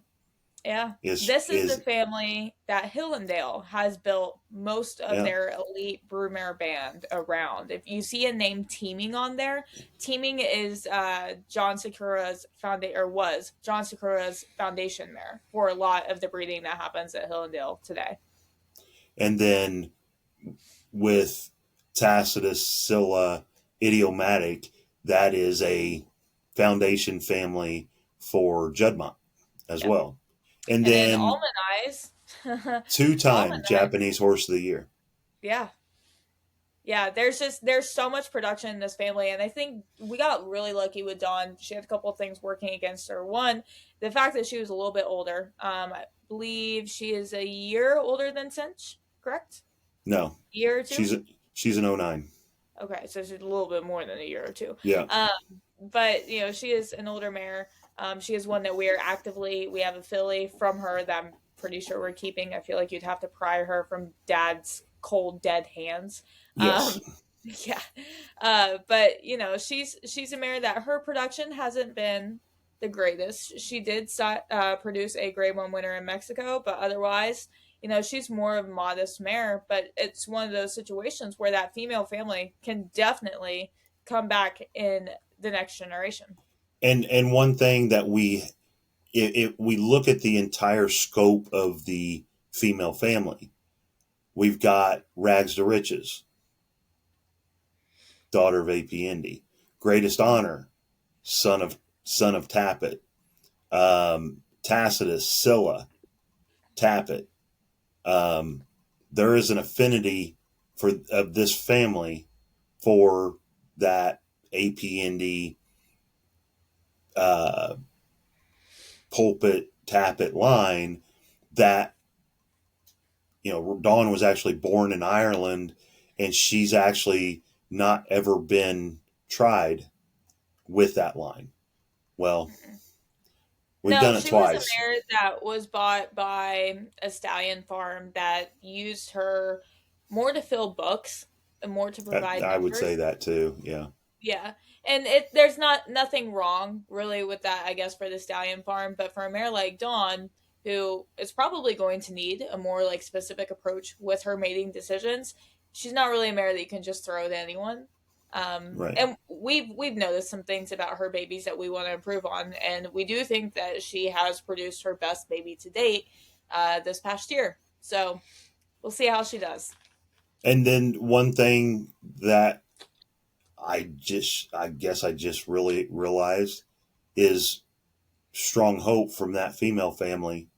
Yeah. This is the family that Highlander has built most of their elite broodmare band around. If you see a name Teaming on there, Teaming is John Sakura's foundation mare for a lot of the breeding that happens at Highlander today. And then with Tacitus, Scylla, Idiomatic, that is a foundation family for Juddmonte as well. And then Almond Eyes. 2-time Japanese Horse of the Year. Yeah. Yeah, there's so much production in this family, and I think we got really lucky with Dawn. She had a couple of things working against her. One, the fact that she was a little bit older. I believe she is a year older than Cinch, correct? No. Year or 2? She's an 09. Okay, so she's a little bit more than a year or 2. Yeah. But, she is an older mare. She is one that we have a filly from her that I'm pretty sure we're keeping. I feel like you'd have to pry her from Dad's cold, dead hands. Yes. Yeah. But, she's a mare that her production hasn't been the greatest. She did produce a Grade 1 winner in Mexico, but otherwise, she's more of a modest mare. But it's one of those situations where that female family can definitely come back in the next generation. And one thing that if we look at the entire scope of the female family, we've got Rags to Riches, daughter of A.P. Indy, Greatest Honor, son of Tappet, Tacitus, Scylla, Tappet. There is an affinity of this family for that A.P. Indy, Pulpit, Tappet line that, Dawn was actually born in Ireland, and she's actually not ever been tried with that line. Well, we've done it twice. She was a mare that was bought by a stallion farm that used her more to fill books and more to provide I would say that too, yeah. Yeah. And there's nothing wrong really with that, I guess, for the stallion farm. But for a mare like Dawn, who is probably going to need a more specific approach with her mating decisions, she's not really a mare that you can just throw to anyone. Right. And we've noticed some things about her babies that we want to improve on, and we do think that she has produced her best baby to date this past year. So we'll see how she does. And then one thing that I guess I just really realized is Strong Hope from that female family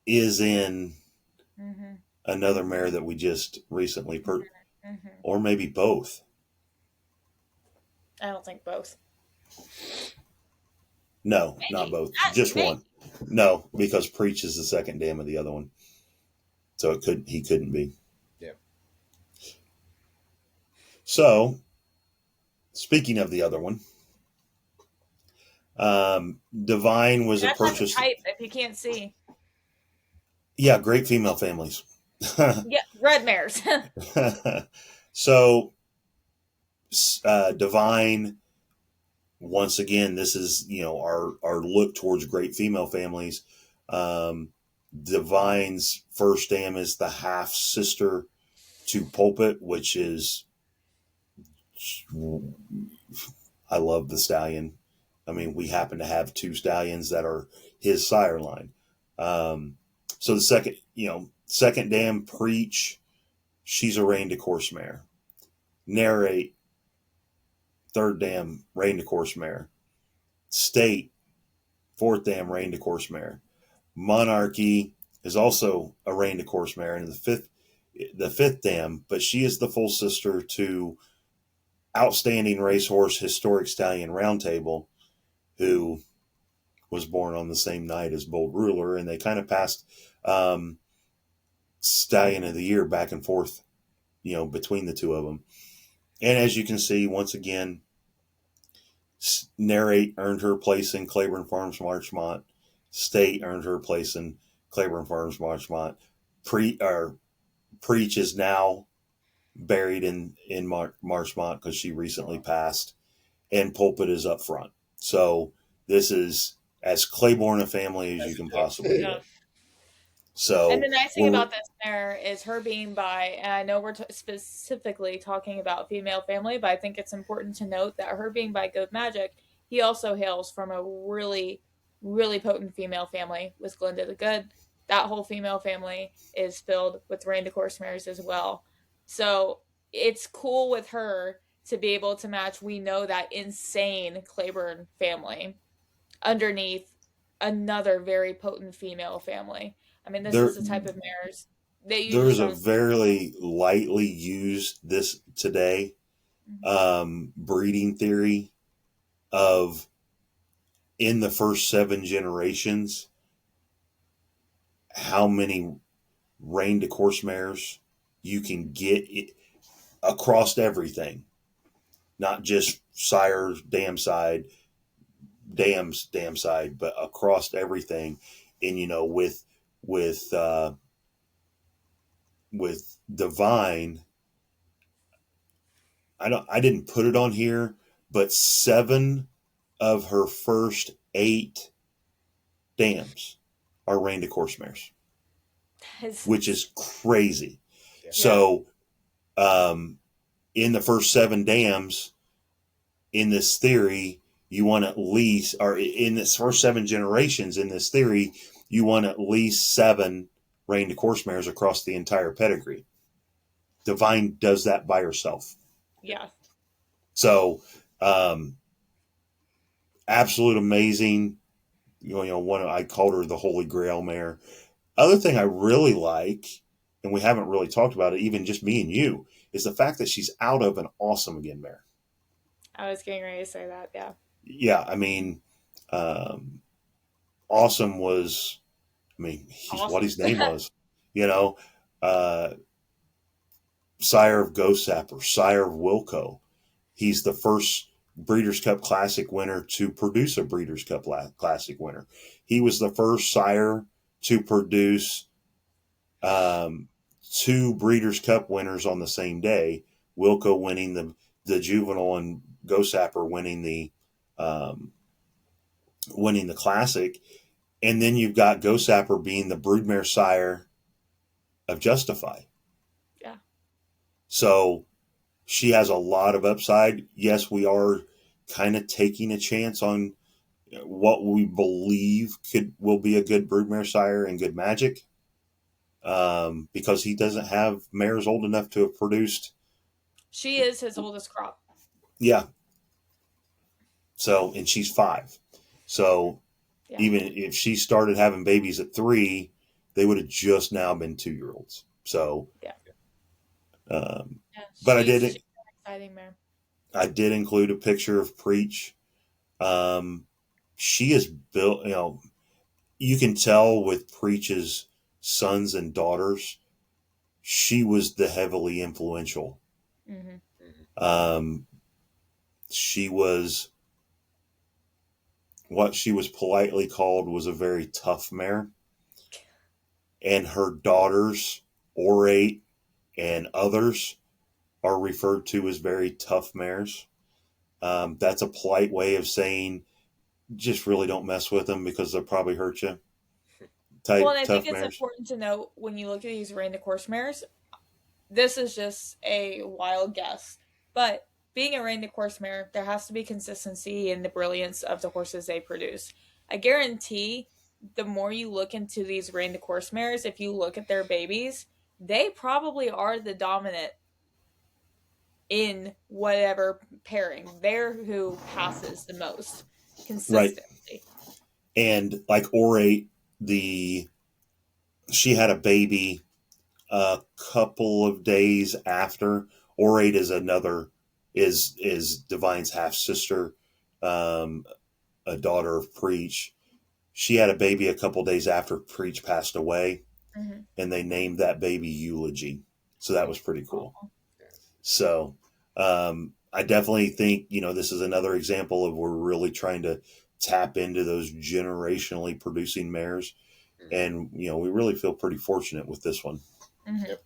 is in another mare that we just recently purchased, or maybe both. I don't think both. No, maybe. Not both. Just one. No, because Preach is the second dam of the other one, so he couldn't be. Yeah. So, speaking of the other one, Divine was a That's like a purchase. type if you can't see. Yeah, great female families. Yeah, red mares. So, Divine, once again, this is our look towards great female families. Divine's first dam is the half sister to Pulpit, which is, I love the stallion. I mean, we happen to have two stallions that are his sire line. So the second dam, Preach, she's a rein to course mare. Narrate, third dam, rein to course mare. State, fourth dam, rein to course mare. Monarchy is also a rein to course mare, and the fifth dam, but she is the full sister to outstanding racehorse, historic stallion Roundtable, who was born on the same night as Bold Ruler, and they kind of passed Stallion of the Year back and forth, between the two of them. And as you can see, once again, Narrate earned her place in Claiborne Farms Marchmont. State earned her place in Claiborne Farms Marchmont. Preach is now buried in Marchmont because she recently passed, and Pulpit is up front. So this is as Claiborne a family as you can possibly get. So, and the nice thing about this mare is her being by, and I know we're specifically talking about female family, but I think it's important to note that her being by Good Magic, he also hails from a really, really potent female family with Glinda the Good. That whole female family is filled with rein to course mares as well. So it's cool with her to be able to match, we know, that insane Claiborne family underneath another very potent female family. I mean, this is the type of mares that you. There's a very lightly used this today breeding theory of in the first 7 generations, how many rein to course mares you can get across everything, not just sire, dam side, dam side, but across everything. And with Divine, I didn't put it on here, but 7 of her first 8 dams are rein to course mares, which is crazy. Yeah. So, in the first 7 dams, in this theory, you want at least, or in this first 7 generations, in this theory, you want at least 7 rein to course mares across the entire pedigree. Divine does that by herself. Yeah. So, absolute amazing. One, I called her the Holy Grail mare. Other thing I really like, and we haven't really talked about it, even just me and you, is the fact that she's out of an Awesome Again mare. I was getting ready to say that, yeah. Yeah, I mean, Awesome was, he's awesome. What his name was, sire of Ghost Sapper, sire of Wilco. He's the first Breeders' Cup Classic winner to produce a Breeders' Cup Classic winner. He was the first sire to produce 2 Breeders' Cup winners on the same day. Wilco winning the juvenile and Ghost Sapper winning the Classic. And then you've got Ghost Sapper being the broodmare sire of Justify. Yeah. So she has a lot of upside. Yes, we are kind of taking a chance on what we believe will be a good broodmare sire and Good Magic, because he doesn't have mares old enough to have produced. She is his oldest crop. Yeah. So, and she's 5. So, yeah. Even if she started having babies at 3, they would have just now been 2-year-olds. So, yeah. But I did. She's an exciting mare. I did include a picture of Preach. She is built. you can tell with Preach's sons and daughters, she was the heavily influential. Mm-hmm. Um, she was what she was politely called was a very tough mare, and her daughters, Orate and others, are referred to as very tough mares. That's a polite way of saying just really don't mess with them because they'll probably hurt you. Well, Type and I think tough it's mares. important to note when you look at these rein de course mares, this is just a wild guess. But being a rein de course mare, there has to be consistency in the brilliance of the horses they produce. I guarantee the more you look into these rein de course mares, if you look at their babies, they probably are the dominant in whatever pairing. They're who passes the most Right. consistently. And like Orate, she had a baby a couple of days after. Orate is Divine's half sister, a daughter of Preach. She had a baby a couple days after Preach passed away, Mm-hmm. and they named that baby Eulogy. So that was pretty cool. Yes. So I definitely think, this is another example of we're really trying to tap into those generationally producing mares. And, we really feel pretty fortunate with this one. Mm-hmm. Yep.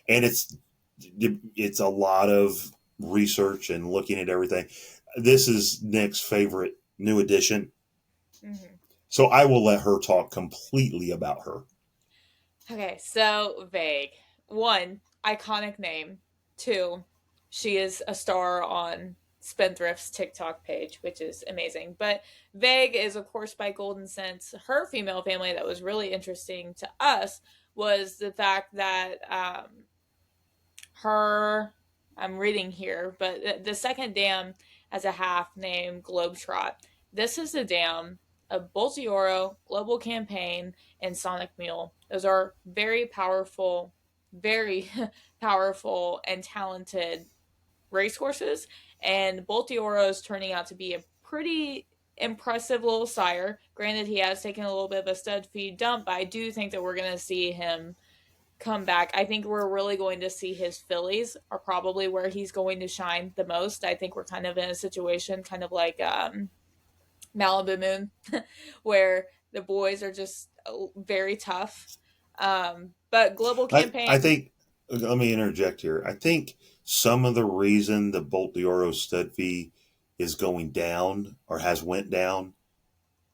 And it's a lot of research and looking at everything. This is Nick's favorite new addition. Mm-hmm. So I will let her talk completely about her. Okay, so Vague. 1, iconic name. 2, she is a star on Spendthrift's TikTok page, which is amazing. But Vague is, of course, by Golden Sense. Her female family that was really interesting to us was the fact that I'm reading here, but the second dam has a half named Globetrot. This is the dam of Boltioro, Global Campaign, and Sonic Mule. Those are very powerful, very powerful and talented racehorses. And Boltioro is turning out to be a pretty impressive little sire. Granted, he has taken a little bit of a stud feed dump, but I do think that we're going to see him come back. I think we're really going to see his fillies are probably where he's going to shine the most. I think we're kind of in a situation kind of like Malibu Moon where the boys are just very tough. But Global Campaign, I think, let me interject here. I think some of the reason the Bolt d'Oro stud fee is going down or has went down,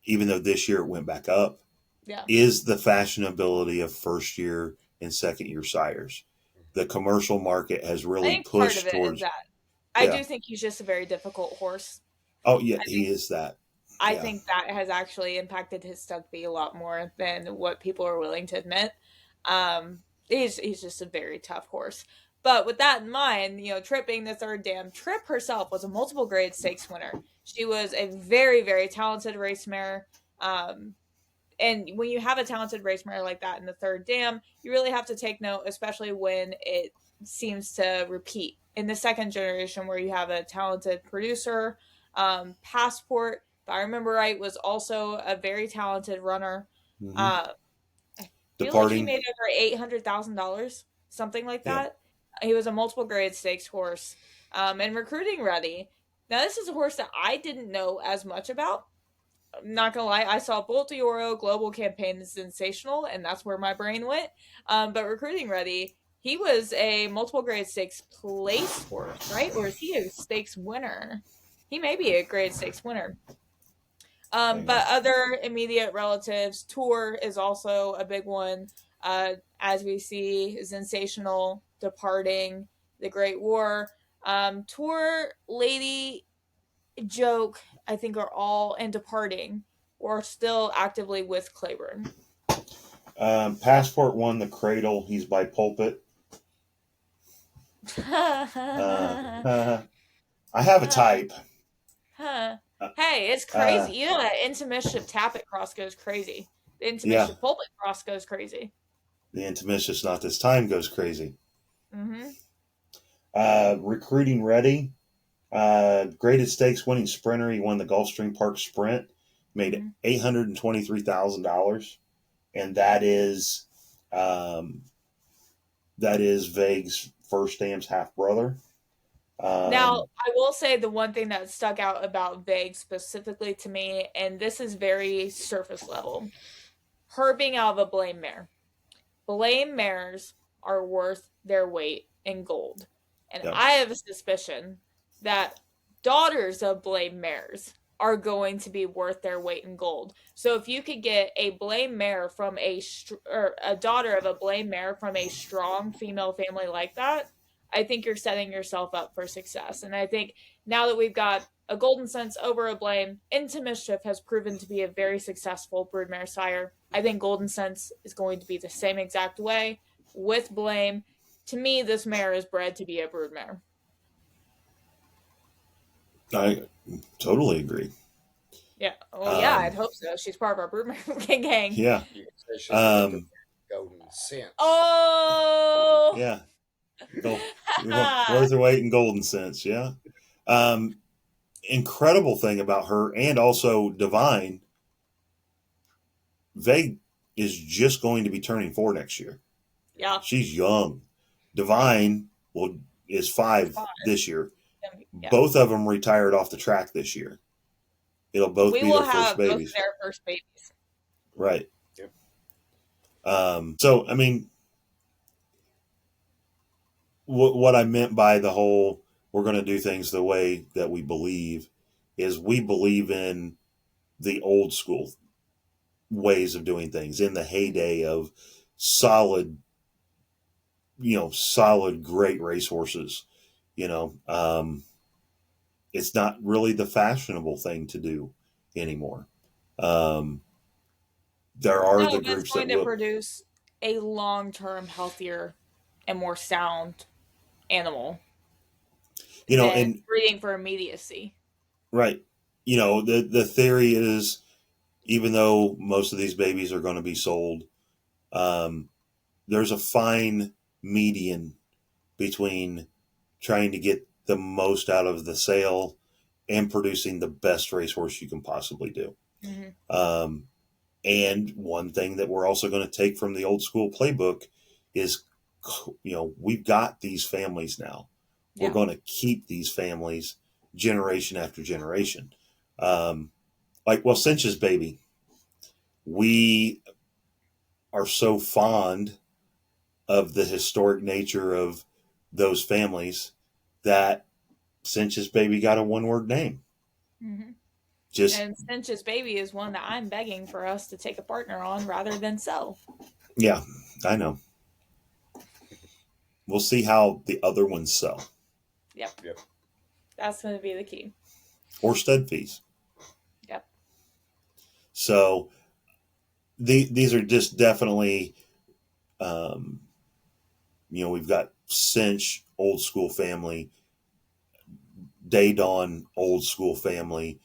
even though this year it went back up, yeah, is the fashionability of first year and second year sires. The commercial market has I really think part of pushed it is towards. that. I Yeah. do think he's just a very difficult horse. Oh yeah, he is that. I Yeah. think that has actually impacted his stud fee a lot more than what people are willing to admit. He's just a very tough horse. But with that in mind, Trip being the third dam, Trip herself was a multiple grade stakes winner. She was a very, very talented race mare. And when you have a talented race mare like that in the third dam, you really have to take note, especially when it seems to repeat. In the second generation, where you have a talented producer, Passport, if I remember right, was also a very talented runner. Mm-hmm. I feel like he made over $800,000, something like that. Yeah. He was a multiple grade stakes horse, and recruiting ready. Now, this is a horse that I didn't know as much about. I'm not gonna lie, I saw Bolt d'Oro Global Campaign is sensational, and that's where my brain went. But recruiting ready, he was a multiple grade stakes place horse, right? Or is he a stakes winner? He may be a grade stakes winner. But other immediate relatives, Tour is also a big one. As we see, sensational departing the Great War. Tour, Lady, Joke, I think are all and departing or still actively with Claiborne. Passport won the Cradle. He's by Pulpit. I have a type. Hey, it's crazy. That Intimissif Tappet cross goes crazy. The Intimissif Pulpit cross goes crazy. The Intimissif Not This Time goes crazy. Mm-hmm. Recruiting ready. Graded stakes winning sprinter. He won the Gulfstream Park Sprint. made $823,000, and that is Vague's first dam's half brother. Now, I will say the one thing that stuck out about Vague specifically to me, and this is very surface level, her being out of a blame mare. Blame mares are worth their weight in gold. And Yep. I have a suspicion that daughters of blame mares are going to be worth their weight in gold. So if you could get a blame mare from or a daughter of a blame mare from a strong female family like that, I think you're setting yourself up for success. And I think now that we've got a golden sense over a blame, Into Mischief has proven to be a very successful broodmare sire. I think golden sense is going to be the same exact way with blame. To me, this mare is bred to be a broodmare. I totally agree. Yeah. Well, yeah, I'd hope so. She's part of our broodmare gang. Yeah. You can say she's the golden sense. Oh. Yeah. Worth her weight in golden sense. Yeah. Incredible thing about her, and also Divine. Vague is just going to be turning 4 next year. Yeah. She's young. Divine is 5 this year. Yeah. Both of them retired off the track this year. It'll both be their first babies. Both their first babies. Right. Yep. So, I mean, what I meant by the whole we're going to do things the way that we believe is we believe in the old school ways of doing things in the heyday of solid great racehorses. It's not really the fashionable thing to do anymore. There are the groups that will produce a long-term healthier and more sound animal. And breeding for immediacy. Right. The theory is, even though most of these babies are going to be sold, there's a fine median between trying to get the most out of the sale and producing the best racehorse you can possibly do. Mm-hmm. And one thing that we're also going to take from the old school playbook is, we've got these families now. Yeah. We're going to keep these families generation after generation. Cinch's baby, we are so fond of the historic nature of those families that Cinch's baby got a one-word name. Mm-hmm. And Cinch's baby is one that I'm begging for us to take a partner on rather than sell. Yeah, I know. We'll see how the other ones sell. Yep. That's going to be the key. Or stud fees. Yep. So these are just definitely, we've got Cinch, old school family, DayDawn, old school family,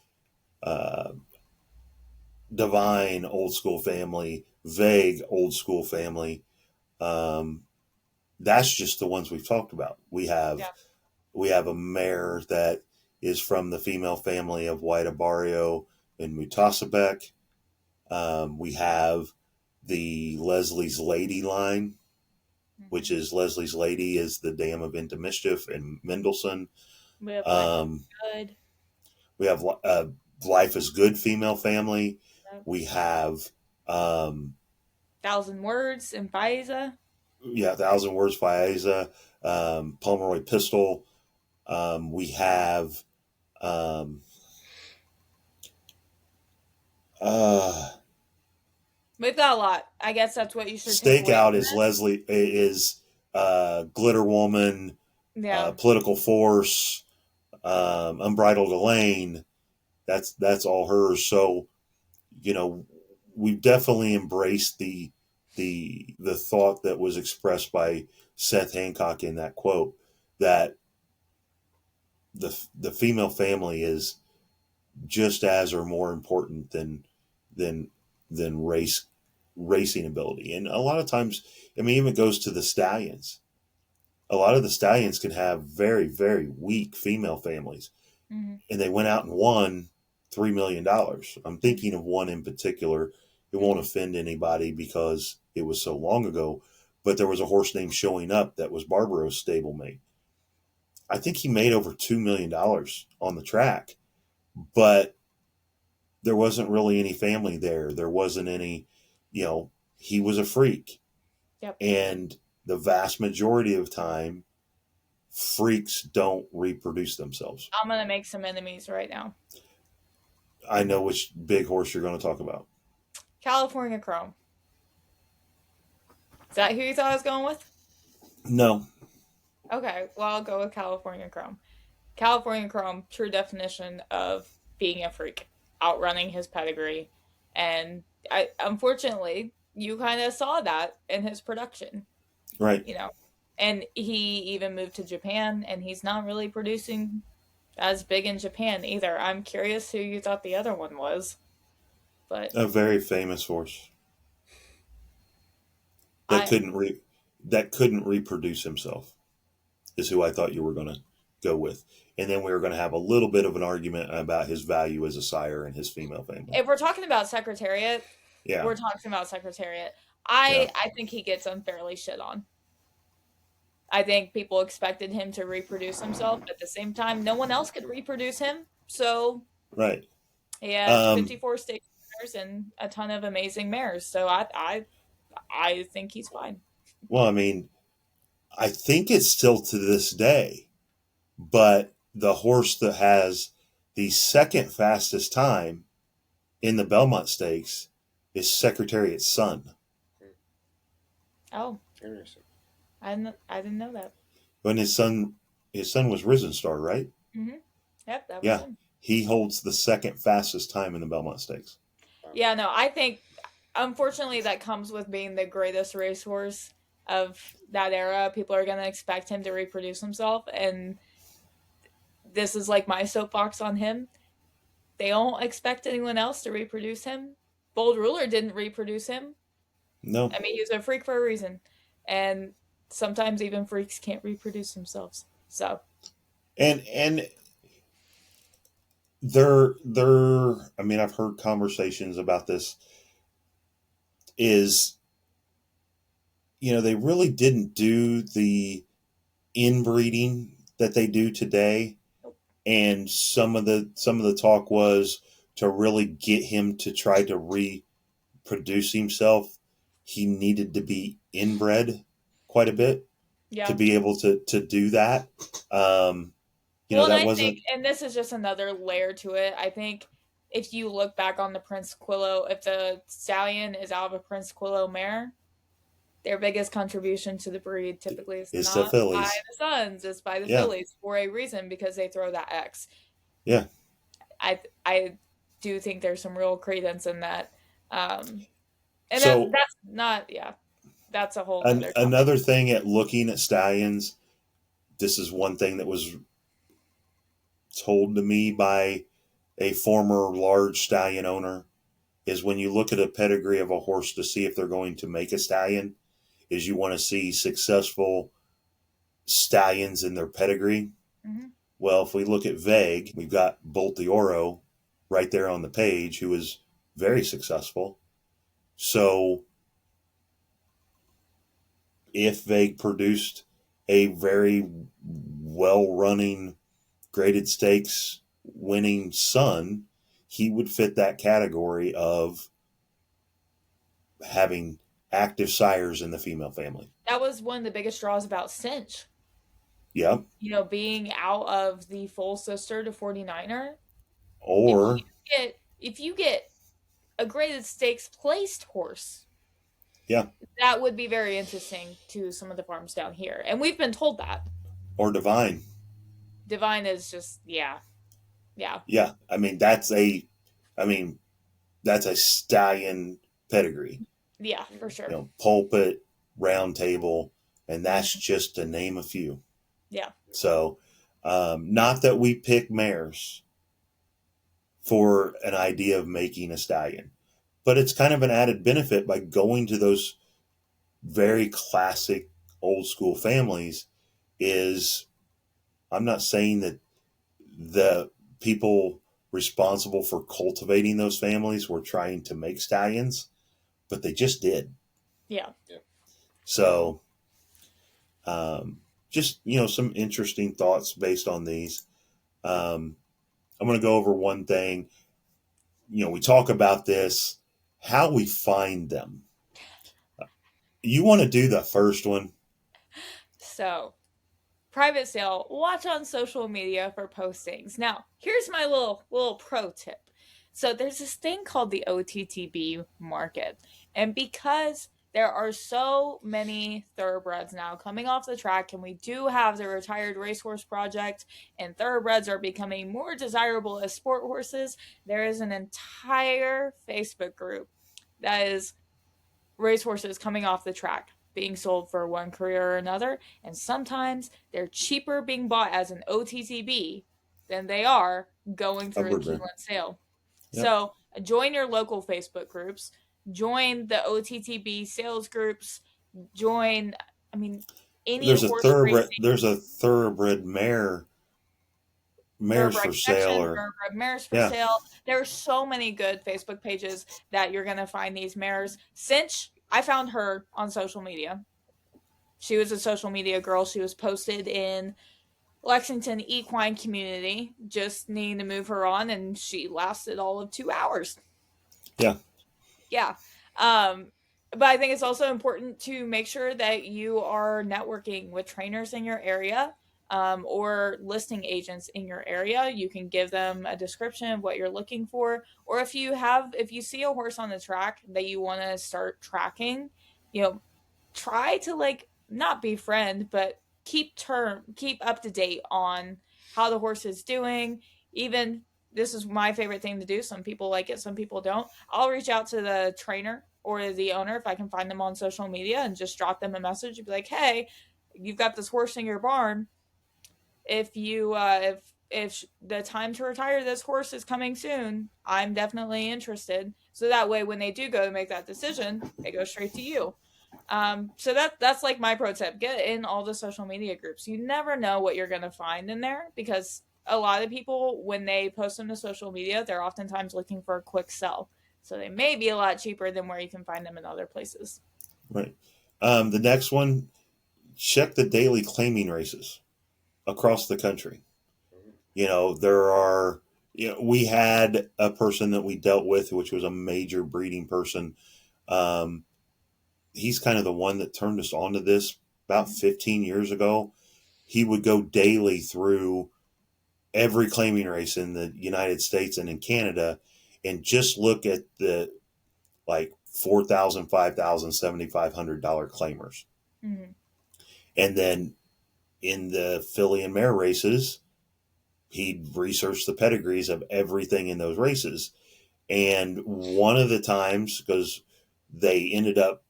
Divine, old school family, Vague, old school family. That's just the ones we've talked about. We have a mare that is from the female family of White Abario and Mutasabek. We have the Leslie's Lady line, which is Leslie's Lady is the dam of Into Mischief and Mendelssohn. We have Good. We have Life is Good female family. Yep. We have 1,000 Words and Faiza. Yeah, 1,000 Words Faiza. Pomeroy Pistol. We have we've got a lot. I guess that's what you should Stakeout is Leslie is Glitter Woman, Political Force, Unbridled Elaine. That's all hers. So, we've definitely embraced the thought that was expressed by Seth Hancock in that quote, that the female family is just as or more important than racing ability. And a lot of times, even goes to the stallions. A lot of the stallions can have very, very weak female families. Mm-hmm. And they went out and won $3 million. I'm thinking of one in particular. It won't offend anybody because it was so long ago, but there was a horse named Showing Up that was Barbaro's stablemate. I think he made over $2 million on the track, but there wasn't really any family there. There wasn't any, he was a freak. Yep. And the vast majority of time, freaks don't reproduce themselves. I'm going to make some enemies right now. I know which big horse you're going to talk about. California Chrome. Is that who you thought I was going with? No. Okay, well, I'll go with California Chrome. California Chrome, true definition of being a freak, outrunning his pedigree. And unfortunately, you kind of saw that in his production. Right. And he even moved to Japan, and he's not really producing as big in Japan either. I'm curious who you thought the other one was. But a very famous horse that couldn't reproduce himself is who I thought you were going to go with. And then we were going to have a little bit of an argument about his value as a sire and his female family. If we're talking about Secretariat, we're talking about Secretariat. I think he gets unfairly shit on. I think people expected him to reproduce himself. At the same time, no one else could reproduce him. So right. He had 54 stakes and a ton of amazing mares. So I think he's fine. Well, I mean, I think it's still to this day, but the horse that has the second fastest time in the Belmont Stakes is Secretariat's son. Oh, interesting. I didn't know that. When his son was Risen Star, right? Mm-hmm. Yep, that was him. He holds the second fastest time in the Belmont Stakes. Yeah, no, I think, unfortunately, that comes with being the greatest racehorse of that era. People are going to expect him to reproduce himself, and this is like my soapbox on him. They don't expect anyone else to reproduce him. Bold Ruler didn't reproduce him. No. I mean, he was a freak for a reason, and sometimes even freaks can't reproduce themselves. So, and they're I mean, I've heard conversations about this, is they really didn't do the inbreeding that they do today. And some of the talk was to really get him to try to reproduce himself, he needed to be inbred quite a bit to be able to do that. That wasn't. And this is just another layer to it. I think if you look back on the Prince Quillo, if the stallion is out of a Prince Quillo mare, their biggest contribution to the breed typically is not by the sons, it's by the fillies for a reason, because they throw that X. Yeah. I do think there's some real credence in that. And so, that's not, that's a whole other another thing at looking at stallions. This is one thing that was told to me by a former large stallion owner, is when you look at a pedigree of a horse to see if they're going to make a stallion, is you want to see successful stallions in their pedigree. Mm-hmm. Well, if we look at Vague, we've got Bolt the Oro right there on the page, who is very successful. So if Vague produced a very well-running graded stakes winning son, he would fit that category of having active sires in the female family. That was one of the biggest draws about Cinch. Yeah. Being out of the full sister to 49er. Or if you get a graded stakes placed horse, that would be very interesting to some of the farms down here. And we've been told that. Or Divine. Divine is just, yeah. Yeah. I mean, that's a stallion pedigree. Yeah, for sure. Pulpit, round table, and that's just to name a few. Yeah. So, not that we pick mares for an idea of making a stallion, but it's kind of an added benefit by going to those very classic old school families. I'm not saying that the people responsible for cultivating those families were trying to make stallions, but they just did. Yeah. So, just, some interesting thoughts based on these. I'm going to go over one thing. We talk about this, how we find them. You want to do the first one? So, private sale, watch on social media for postings. Now, here's my little pro tip. So there's this thing called the OTTB market. And because there are so many thoroughbreds now coming off the track, and we do have the Retired Racehorse Project, and thoroughbreds are becoming more desirable as sport horses, there is an entire Facebook group that is racehorses coming off the track, being sold for one career or another, and sometimes they're cheaper being bought as an OTTB than they are going through a Keeneland sale. Yep. So join your local Facebook groups, join the OTTB sales groups, join, any there's horse a thoroughbred racing. There's a thoroughbred mares for sale, or thoroughbred mares for sale. There are so many good Facebook pages that you're going to find these mares. Cinch, I found her on social media. She was a social media girl. She was posted in Lexington equine community, just needing to move her on, and she lasted all of 2 hours. Yeah. But I think it's also important to make sure that you are networking with trainers in your area, or listing agents in your area. You can give them a description of what you're looking for, or if you see a horse on the track that you want to start tracking, try to not befriend, but keep up to date on how the horse is doing. Even, this is my favorite thing to do. Some people like it, some people don't. I'll reach out to the trainer or the owner if I can find them on social media and just drop them a message and be like, hey, you've got this horse in your barn. If the time to retire this horse is coming soon, I'm definitely interested. So that way, when they do go to make that decision, they go straight to you. So that's like my pro tip. Get in all the social media groups. You never know what you're going to find in there, because a lot of people, when they post them to social media, they're oftentimes looking for a quick sell. So they may be a lot cheaper than where you can find them in other places. Right. The next one, check the daily claiming races across the country. There are, we had a person that we dealt with, which was a major breeding person. He's kind of the one that turned us onto this about 15 years ago. He would go daily through every claiming race in the United States and in Canada and just look at the $4,000, $5,000, $7,500 claimers. Mm-hmm. And then in the filly and mare races, he'd research the pedigrees of everything in those races. And one of the times, because they ended up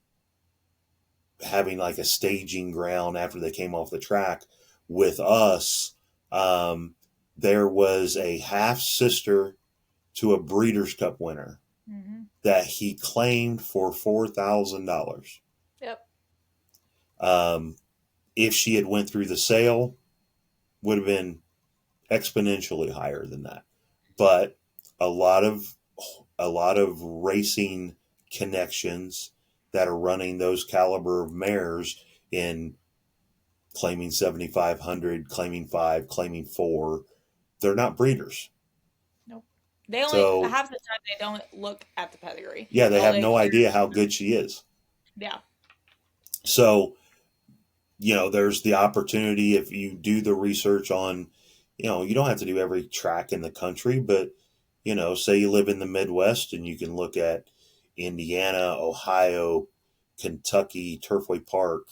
having a staging ground after they came off the track with us, there was a half sister to a Breeders' Cup winner, mm-hmm. that he claimed for $4,000. Yep. If she had went through the sale, would have been exponentially higher than that. But a lot of racing connections that are running those caliber of mares in claiming 7,500, claiming 5, claiming 4, they're not breeders. Nope. They only, half the time, they don't look at the pedigree. Yeah, they have no idea how good she is. Yeah. So, there's the opportunity, if you do the research on, you don't have to do every track in the country, but, say you live in the Midwest and you can look at Indiana, Ohio, Kentucky, Turfway Park.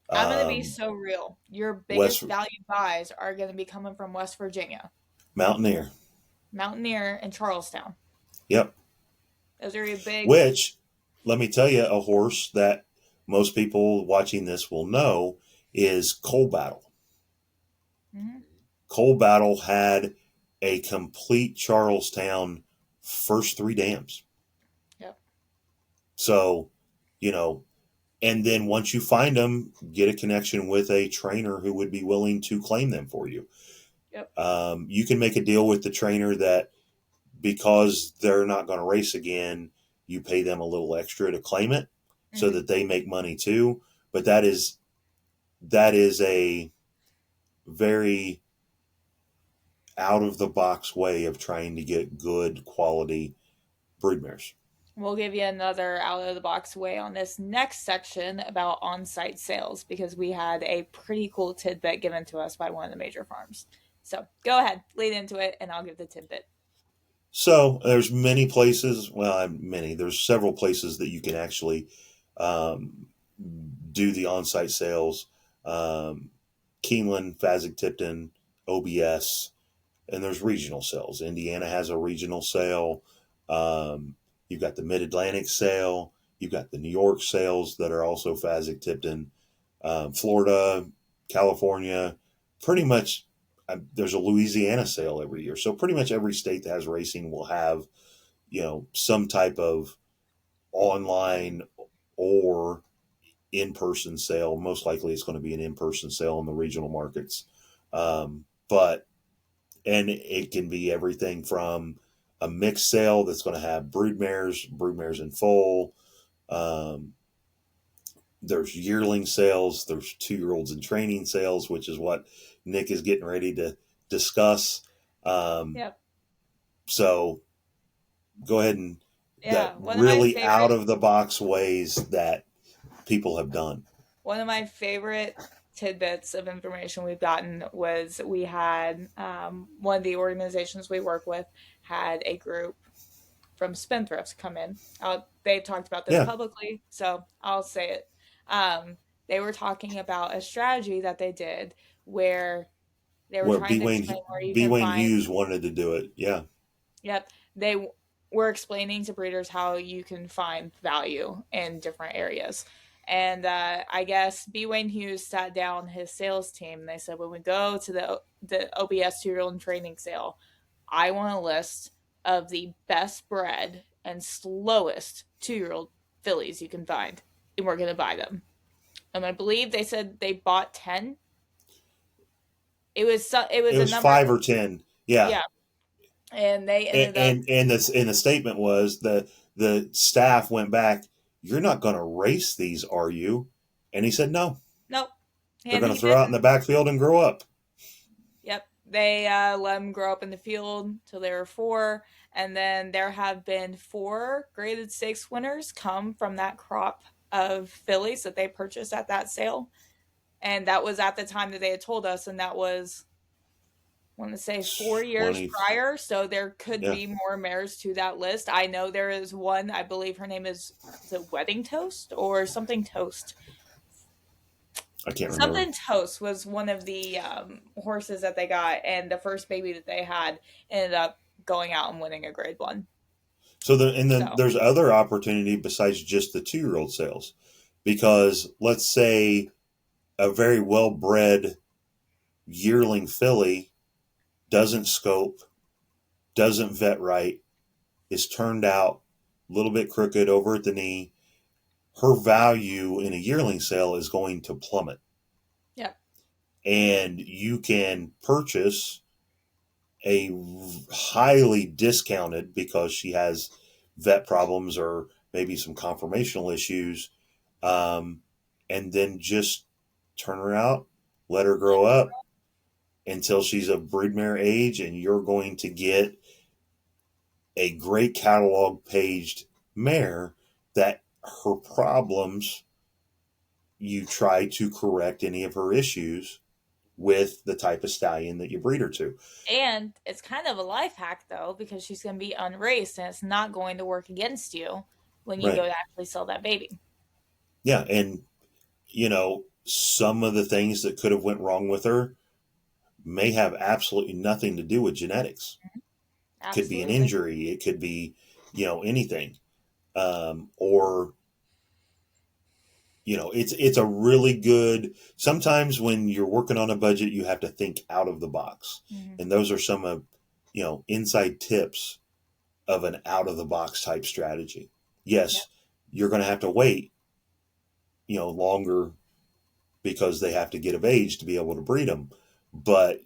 I'm going to be so real. Your biggest value buys are going to be coming from West Virginia. Mountaineer, and Charlestown. Yep. Those are your big... Which, let me tell you, a horse that most people watching this will know is Coal Battle. Mm-hmm. Coal Battle had a complete Charlestown first 3 dams. Yep. So, and then once you find them, get a connection with a trainer who would be willing to claim them for you. Yep. You can make a deal with the trainer that because they're not going to race again, you pay them a little extra to claim it so that they make money too. But that is a very out of the box way of trying to get good quality broodmares. We'll give you another out of the box way on this next section about on-site sales, because we had a pretty cool tidbit given to us by one of the major farms. So go ahead, lead into it, and I'll give the tidbit. So there's many places. Well, there's several places that you can actually do the on-site sales. Keeneland, Fasig-Tipton, OBS, and there's regional sales. Indiana has a regional sale. You've got the Mid-Atlantic sale. You've got the New York sales that are also Fasig-Tipton. Florida, California, pretty much. There's a Louisiana sale every year. So pretty much every state that has racing will have, some type of online or in-person sale. Most likely it's going to be an in-person sale in the regional markets. And it can be everything from a mixed sale that's going to have broodmares and foal. There's yearling sales. There's 2-year-olds in training sales, which is what Nick is getting ready to discuss. Yep. So go ahead and really out of the box ways that people have done. One of my favorite tidbits of information we've gotten was we had one of the organizations we work with had a group from Spendthrifts come in. They've talked about this publicly, so I'll say it. They were talking about a strategy that they did where they were trying to explain where you can find... Hughes wanted to do it, yeah. Yep. They were explaining to breeders how you can find value in different areas. And I guess B. Wayne Hughes sat down his sales team, and they said, when we go to the OBS 2-year-old training sale, I want a list of the best bred and slowest 2-year-old fillies you can find, and we're going to buy them. And I believe they said they bought 10. It was a number 5 or 10. Yeah. Yeah. And they ended up... And the statement was the staff went back, "You're not going to race these, are you?" And he said, "No. Nope. They're going to throw out in the backfield and grow up." Yep. They let them grow up in the field till they were 4. And then there have been 4 graded stakes winners come from that crop of fillies that they purchased at that sale. And that was at the time that they had told us. And that was, I want to say, 4 years prior. So there could be more mares to that list. I know there is one, I believe her name is it Wedding Toast or something Toast? I can't remember. Something Toast was one of the horses that they got. And the first baby that they had ended up going out and winning a grade 1. So there's other opportunity besides just the 2-year-old sales. Because let's say a very well-bred yearling filly doesn't scope, doesn't vet right, is turned out a little bit crooked over at the knee, her value in a yearling sale is going to plummet. Yep. And you can purchase a highly discounted, because she has vet problems or maybe some conformational issues, and then just turn her out, let her grow up until she's of broodmare age, and you're going to get a great catalog paged mare that her problems, you try to correct any of her issues with the type of stallion that you breed her to. And it's kind of a life hack, though, because she's going to be unraced, and it's not going to work against you when you go to actually sell that baby. Yeah, and, some of the things that could have went wrong with her may have absolutely nothing to do with genetics. Mm-hmm. It could be an injury. It could be, anything. Or, it's a really good, sometimes when you're working on a budget, you have to think out of the box. Mm-hmm. And those are some of, inside tips of an out of the box type strategy. Yes, you're going to have to wait, longer, because they have to get of age to be able to breed them. But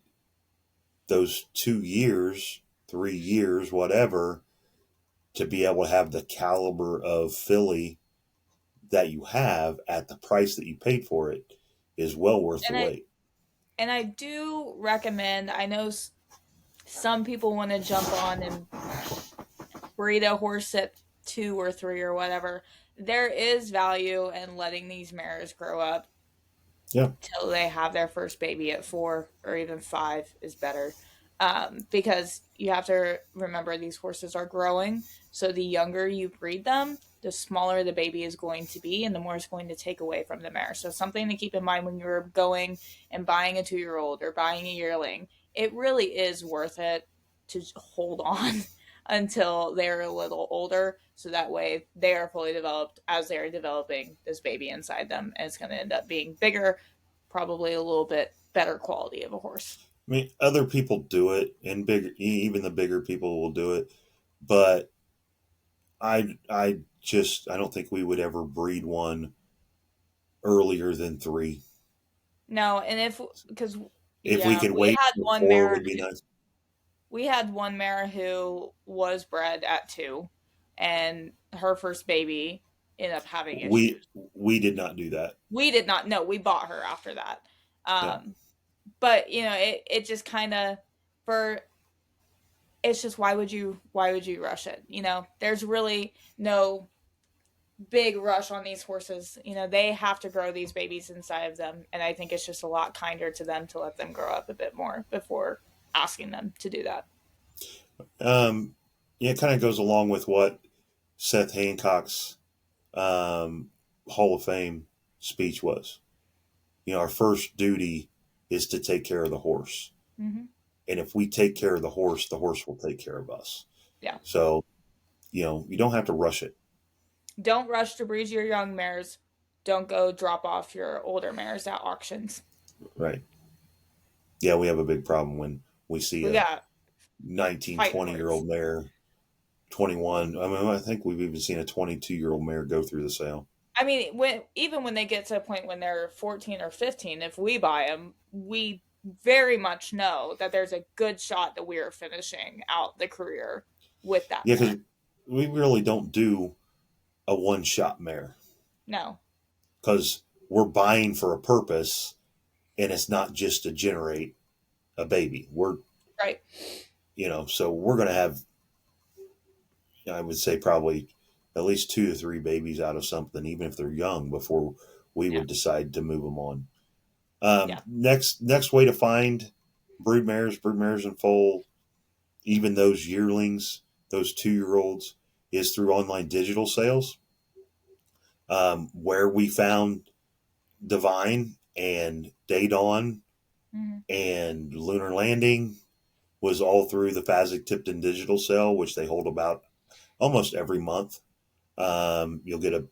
those 2 years 3 years, whatever, to be able to have the caliber of filly that you have at the price that you paid for it is well worth the And I wait. and I do recommend. I know some people want to jump on and breed a horse at 2 or 3 or whatever. There is value in letting these mares grow up Yeah. till they have their first baby at 4 or even 5 is better. Because you have to remember these horses are growing. So the younger you breed them, the smaller the baby is going to be and the more it's going to take away from the mare. So something to keep in mind when you're going and buying a 2-year-old or buying a yearling, it really is worth it to hold on until they're a little older. So that way they are fully developed as they are developing this baby inside them. And it's going to end up being bigger, probably a little bit better quality of a horse. I mean, other people do it, and bigger, even the bigger people will do it. But I don't think we would ever breed one earlier than 3. No, and because If we yeah, could wait till 4, would be nice. we had one mare who was bred at 2, and her first baby ended up having issues. We did not do that. We did not know. We bought her after that. Yeah. But it just kind of for it's just why would you rush it? There's really no big rush on these horses. They have to grow these babies inside of them, and I think it's just a lot kinder to them to let them grow up a bit more before asking them to do that. Yeah, it kind of goes along with what Seth Hancock's Hall of Fame speech was. Our first duty is to take care of the horse. Mm-hmm. And if we take care of the horse will take care of us. Yeah. So, you don't have to rush it. Don't rush to breed your young mares. Don't go drop off your older mares at auctions. Right. Yeah, we have a big problem when we see a 19, 20-year-old mare, 21. I mean, I think we've even seen a 22-year-old mare go through the sale. I mean, when they get to a point when they're 14 or 15, if we buy them, we very much know that there's a good shot that we are finishing out the career with that. Yeah, because we really don't do a one-shot mare. No. Because we're buying for a purpose, and it's not just to generate a baby. We're right. So we're going to have, I would say, probably at least 2 to 3 babies out of something, even if they're young, before we would decide to move them on. Next way to find broodmares and foal, even those yearlings, those 2-year-olds, is through online digital sales. Where we found Divine and DayDawn and Lunar Landing was all through the Fasig-Tipton digital sale, which they hold about almost every month. You'll get a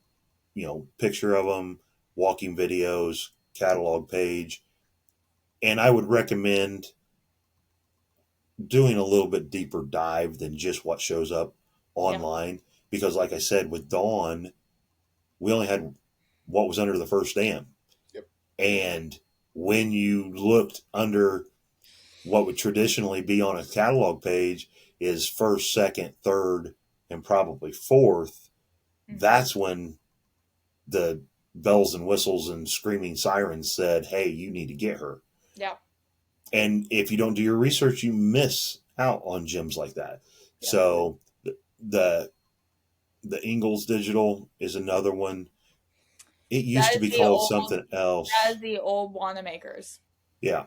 picture of them, walking videos, catalog page, and I would recommend doing a little bit deeper dive than just what shows up online, because like I said, with Dawn, we only had what was under the first dam. Yep. And when you looked under what would traditionally be on a catalog page is first, second, third, and probably fourth, that's when the bells and whistles and screaming sirens said, hey, you need to get her. Yeah. And if you don't do your research, you miss out on gems like that. Yeah. So the Ingalls Digital is another one. It used to be called something else. That is the old Wanamakers. Yeah.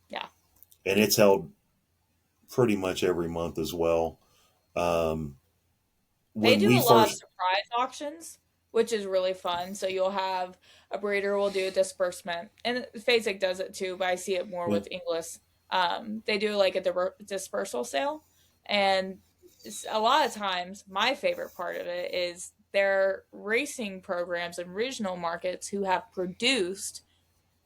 Yeah. And it's held pretty much every month as well. They do a lot of surprise auctions, which is really fun. So you'll have a breeder will do a disbursement, and Fasig does it too, but I see it more with Inglis. They do like a dispersal sale, and a lot of times my favorite part of it is their racing programs and regional markets who have produced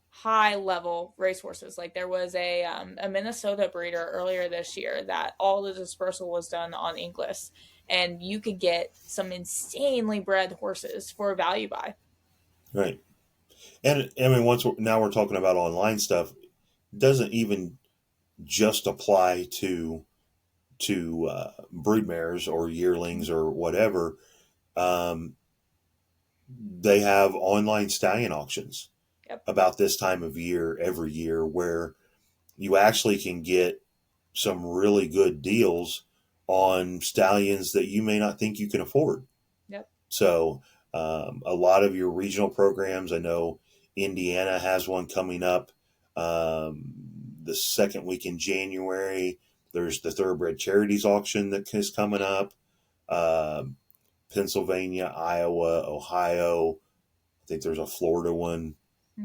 high level racehorses. Like there was a Minnesota breeder earlier this year that all the dispersal was done on Inglis, and you could get some insanely bred horses for a value buy. Right. And I mean, now we're talking about online stuff, it doesn't even just apply to broodmares or yearlings or whatever, they have online stallion auctions about this time of year every year, where you actually can get some really good deals on stallions that you may not think you can afford. Yep. So a lot of your regional programs, I know Indiana has one coming up the second week in January. There's the Thoroughbred Charities auction that is coming up. Pennsylvania, Iowa, Ohio. I think there's a Florida one,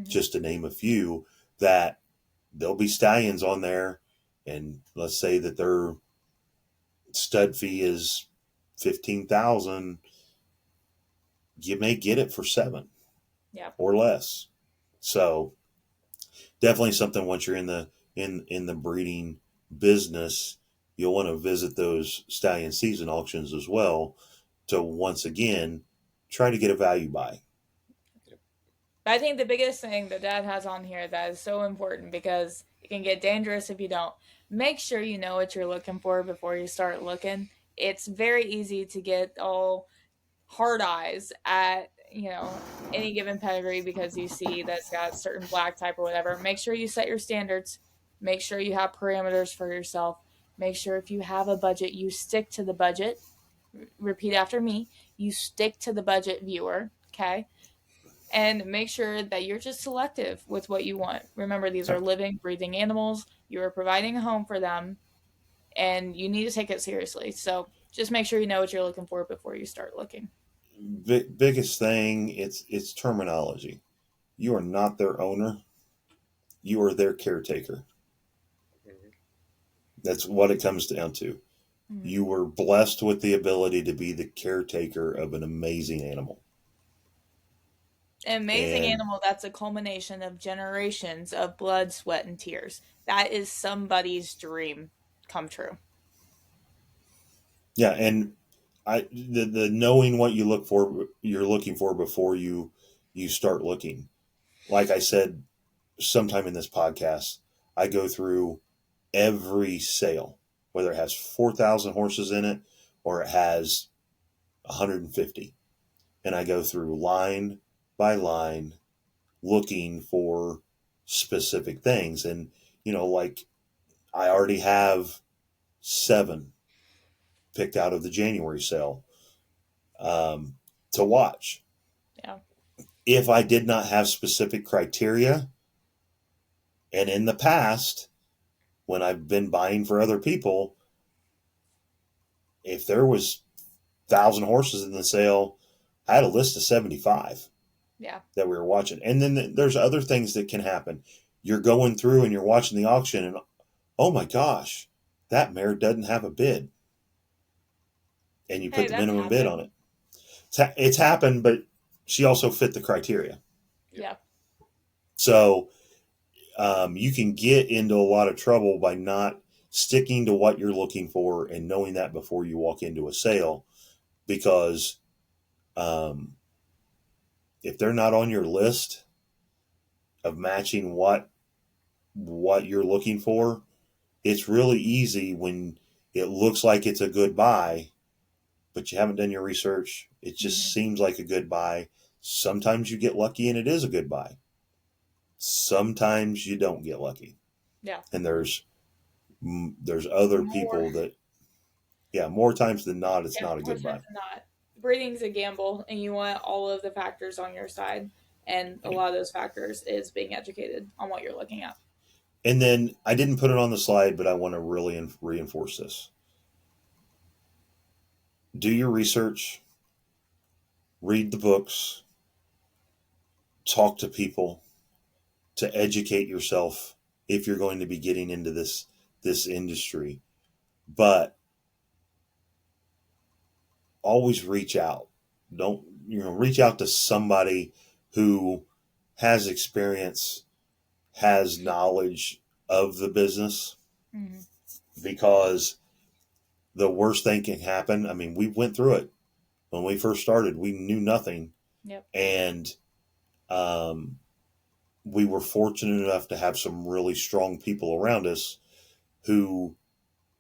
just to name a few, that there'll be stallions on there. And let's say that their stud fee is $15,000. You may get it for $7,000 or less. So definitely something, once you're in the breeding business, you'll want to visit those stallion season auctions as well to once again try to get a value buy. I think the biggest thing that Dad has on here that is so important, because it can get dangerous if you don't, make sure you know what you're looking for before you start looking. It's very easy to get all hard eyes at, any given pedigree because you see that's got a certain black type or whatever. Make sure you set your standards. Make sure you have parameters for yourself. Make sure if you have a budget, you stick to the budget. Repeat after me. You stick to the budget, viewer. Okay? And make sure that you're just selective with what you want. Remember, these are living, breathing animals. You are providing a home for them, and you need to take it seriously. So just make sure you know what you're looking for before you start looking. Biggest thing, it's terminology. You are not their owner. You are their caretaker. That's what it comes down to. You were blessed with the ability to be the caretaker of an amazing animal. An amazing animal that's a culmination of generations of blood, sweat, and tears. That is somebody's dream come true. Yeah, and the knowing what you're looking for before you start looking. Like I said sometime in this podcast, I go through every sale, whether it has 4,000 horses in it or it has 150. And I go through line by line looking for specific things. And, like I already have 7 picked out of the January sale to watch. Yeah. If I did not have specific criteria, and in the past, when I've been buying for other people, if there was 1,000 horses in the sale, I had a list of 75 that we were watching. And then there's other things that can happen. You're going through and you're watching the auction and, oh my gosh, that mare doesn't have a bid. And you put the minimum bid on it. It's happened, but she also fit the criteria. Yeah. So you can get into a lot of trouble by not sticking to what you're looking for and knowing that before you walk into a sale, because if they're not on your list of matching what you're looking for, it's really easy when it looks like it's a good buy, but you haven't done your research. It just seems like a good buy. Sometimes you get lucky and it is a good buy. Sometimes you don't get lucky. Yeah. And there's other people that, more times than not, it's not a good buy. Not. Breeding's a gamble, and you want all of the factors on your side. And a lot of those factors is being educated on what you're looking at. And then I didn't put it on the slide, but I want to really reinforce this. Do your research, read the books, talk to people to educate yourself if you're going to be getting into this industry. But always reach out. Don't, reach out to somebody who has experience, has knowledge of the business, because the worst thing can happen. I mean, we went through it when we first started. We knew nothing. Yep. And we were fortunate enough to have some really strong people around us who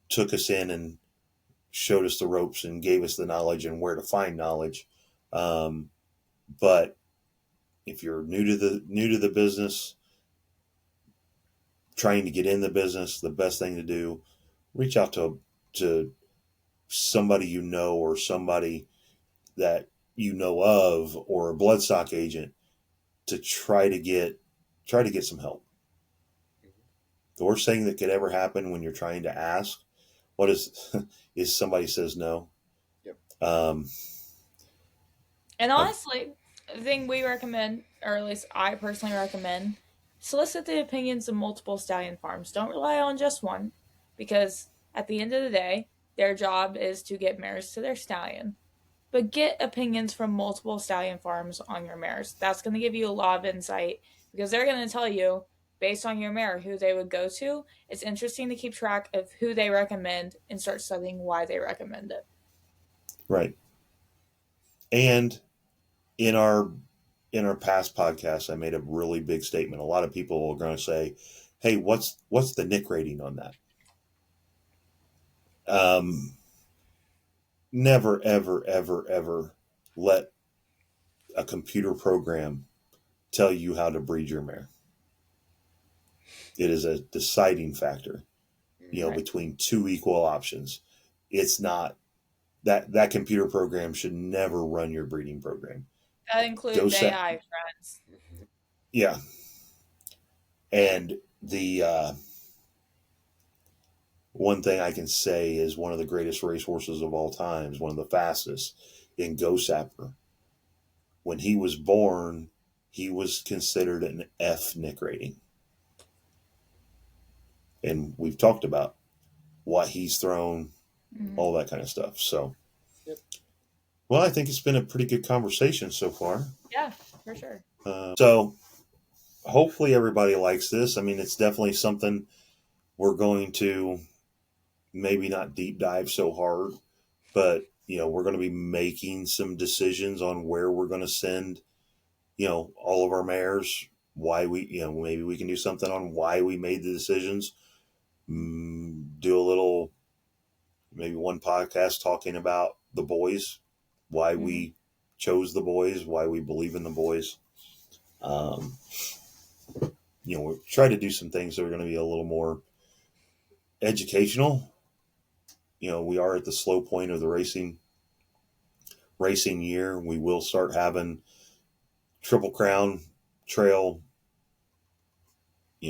took us in showed us the ropes and gave us the knowledge and where to find knowledge. But if you're new to the business, trying to get in the business, the best thing to do, reach out to somebody you know, or somebody that you know of, or a bloodstock agent, to try to get some help. The worst thing that could ever happen when you're trying to ask, what is somebody says no. Yep. And honestly, the thing we recommend, or at least I personally recommend, solicit the opinions of multiple stallion farms. Don't rely on just one, because at the end of the day, their job is to get mares to their stallion. But get opinions from multiple stallion farms on your mares. That's going to give you a lot of insight, because they're going to tell you, based on your mare, who they would go to. It's interesting to keep track of who they recommend and start studying why they recommend it. Right. And in our past podcasts, I made a really big statement. A lot of people are going to say, "Hey, what's the Nick rating on that?" Never, ever, ever, ever let a computer program tell you how to breed your mare. It is a deciding factor, Right. between two equal options. It's not that computer program should never run your breeding program. That includes AI, friends. Yeah. And the one thing I can say is one of the greatest racehorses of all times, one of the fastest, in Go Sapper. When he was born, he was considered an F Nick rating. And we've talked about what he's thrown, all that kind of stuff. So, yep. Well, I think it's been a pretty good conversation so far. Yeah, for sure. So, hopefully everybody likes this. I mean, it's definitely something we're going to maybe not deep dive so hard, but, we're going to be making some decisions on where we're going to send, all of our mares, why we, maybe we can do something on why we made the decisions. Do a little, maybe one podcast talking about the boys, why we chose the boys, why we believe in the boys. We'll try to do some things that are going to be a little more educational. We are at the slow point of the racing year. We will start having Triple Crown trail,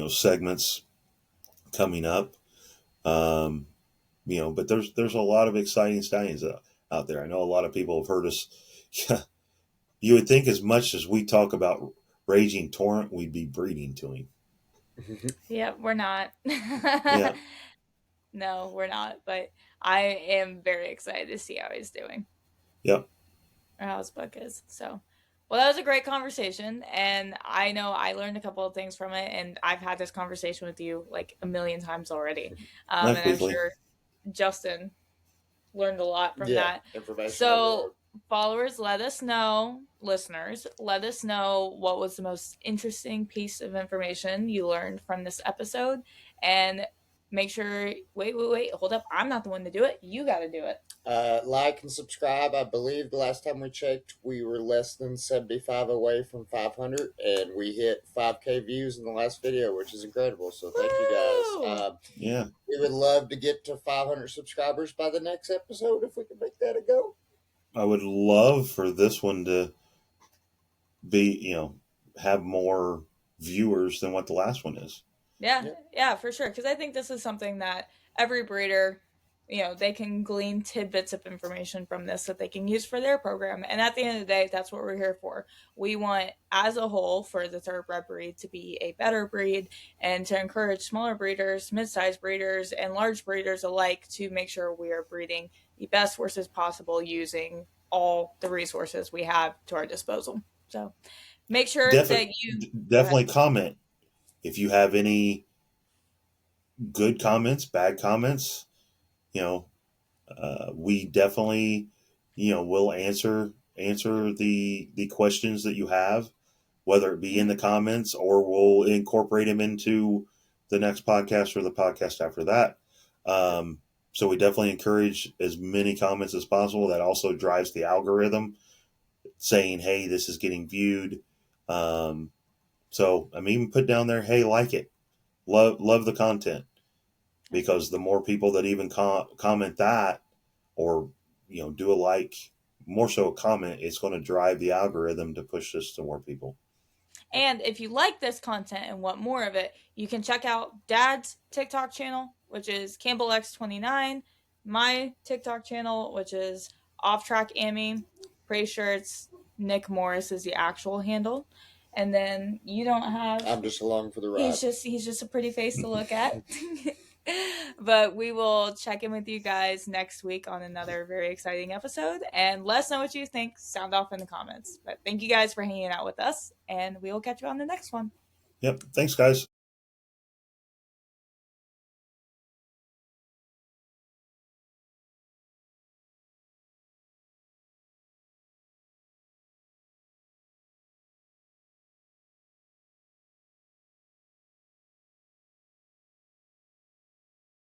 segments coming up. But there's a lot of exciting stallions out there. I know a lot of people have heard us. You would think as much as we talk about Raging Torrent, we'd be breeding to him. Yeah, we're not. Yeah. No, we're not. But I am very excited to see how he's doing. Yep. Or how his book is. So, well, that was a great conversation. And I know I learned a couple of things from it. And I've had this conversation with you like a million times already. And I'm sure Justin learned a lot from that. Information. So, followers, let us know, listeners, let us know what was the most interesting piece of information you learned from this episode. And make sure, wait, hold up. I'm not the one to do it. You got to do it. Like and subscribe. I believe the last time we checked, we were less than 75 away from 500, and we hit 5K views in the last video, which is incredible. So thank you guys. Yeah. We would love to get to 500 subscribers by the next episode if we can make that a go. I would love for this one to be, have more viewers than what the last one is. Yeah, for sure. Because I think this is something that every breeder, they can glean tidbits of information from this that they can use for their program. And at the end of the day, that's what we're here for. We want, as a whole, for the thoroughbred breed to be a better breed and to encourage smaller breeders, mid-sized breeders, and large breeders alike to make sure we are breeding the best horses possible using all the resources we have to our disposal. So make sure that you... Definitely comment. If you have any good comments, bad comments, we definitely, will answer the questions that you have, whether it be in the comments or we'll incorporate them into the next podcast or the podcast after that. So we definitely encourage as many comments as possible. That also drives the algorithm saying, hey, this is getting viewed. So I'm even put down there, hey, like it. Love the content. Because the more people that even comment that, or do a like, more so a comment, it's going to drive the algorithm to push this to more people. And if you like this content and want more of it, you can check out Dad's TikTok channel, which is Campbell X29, my TikTok channel, which is Off Track Amy. Pretty sure it's Nick Morris is the actual handle. And then you don't have. I'm just along for the ride. He's just a pretty face to look at. But we will check in with you guys next week on another very exciting episode. And let us know what you think. Sound off in the comments. But thank you guys for hanging out with us. And we will catch you on the next one. Yep. Thanks, guys.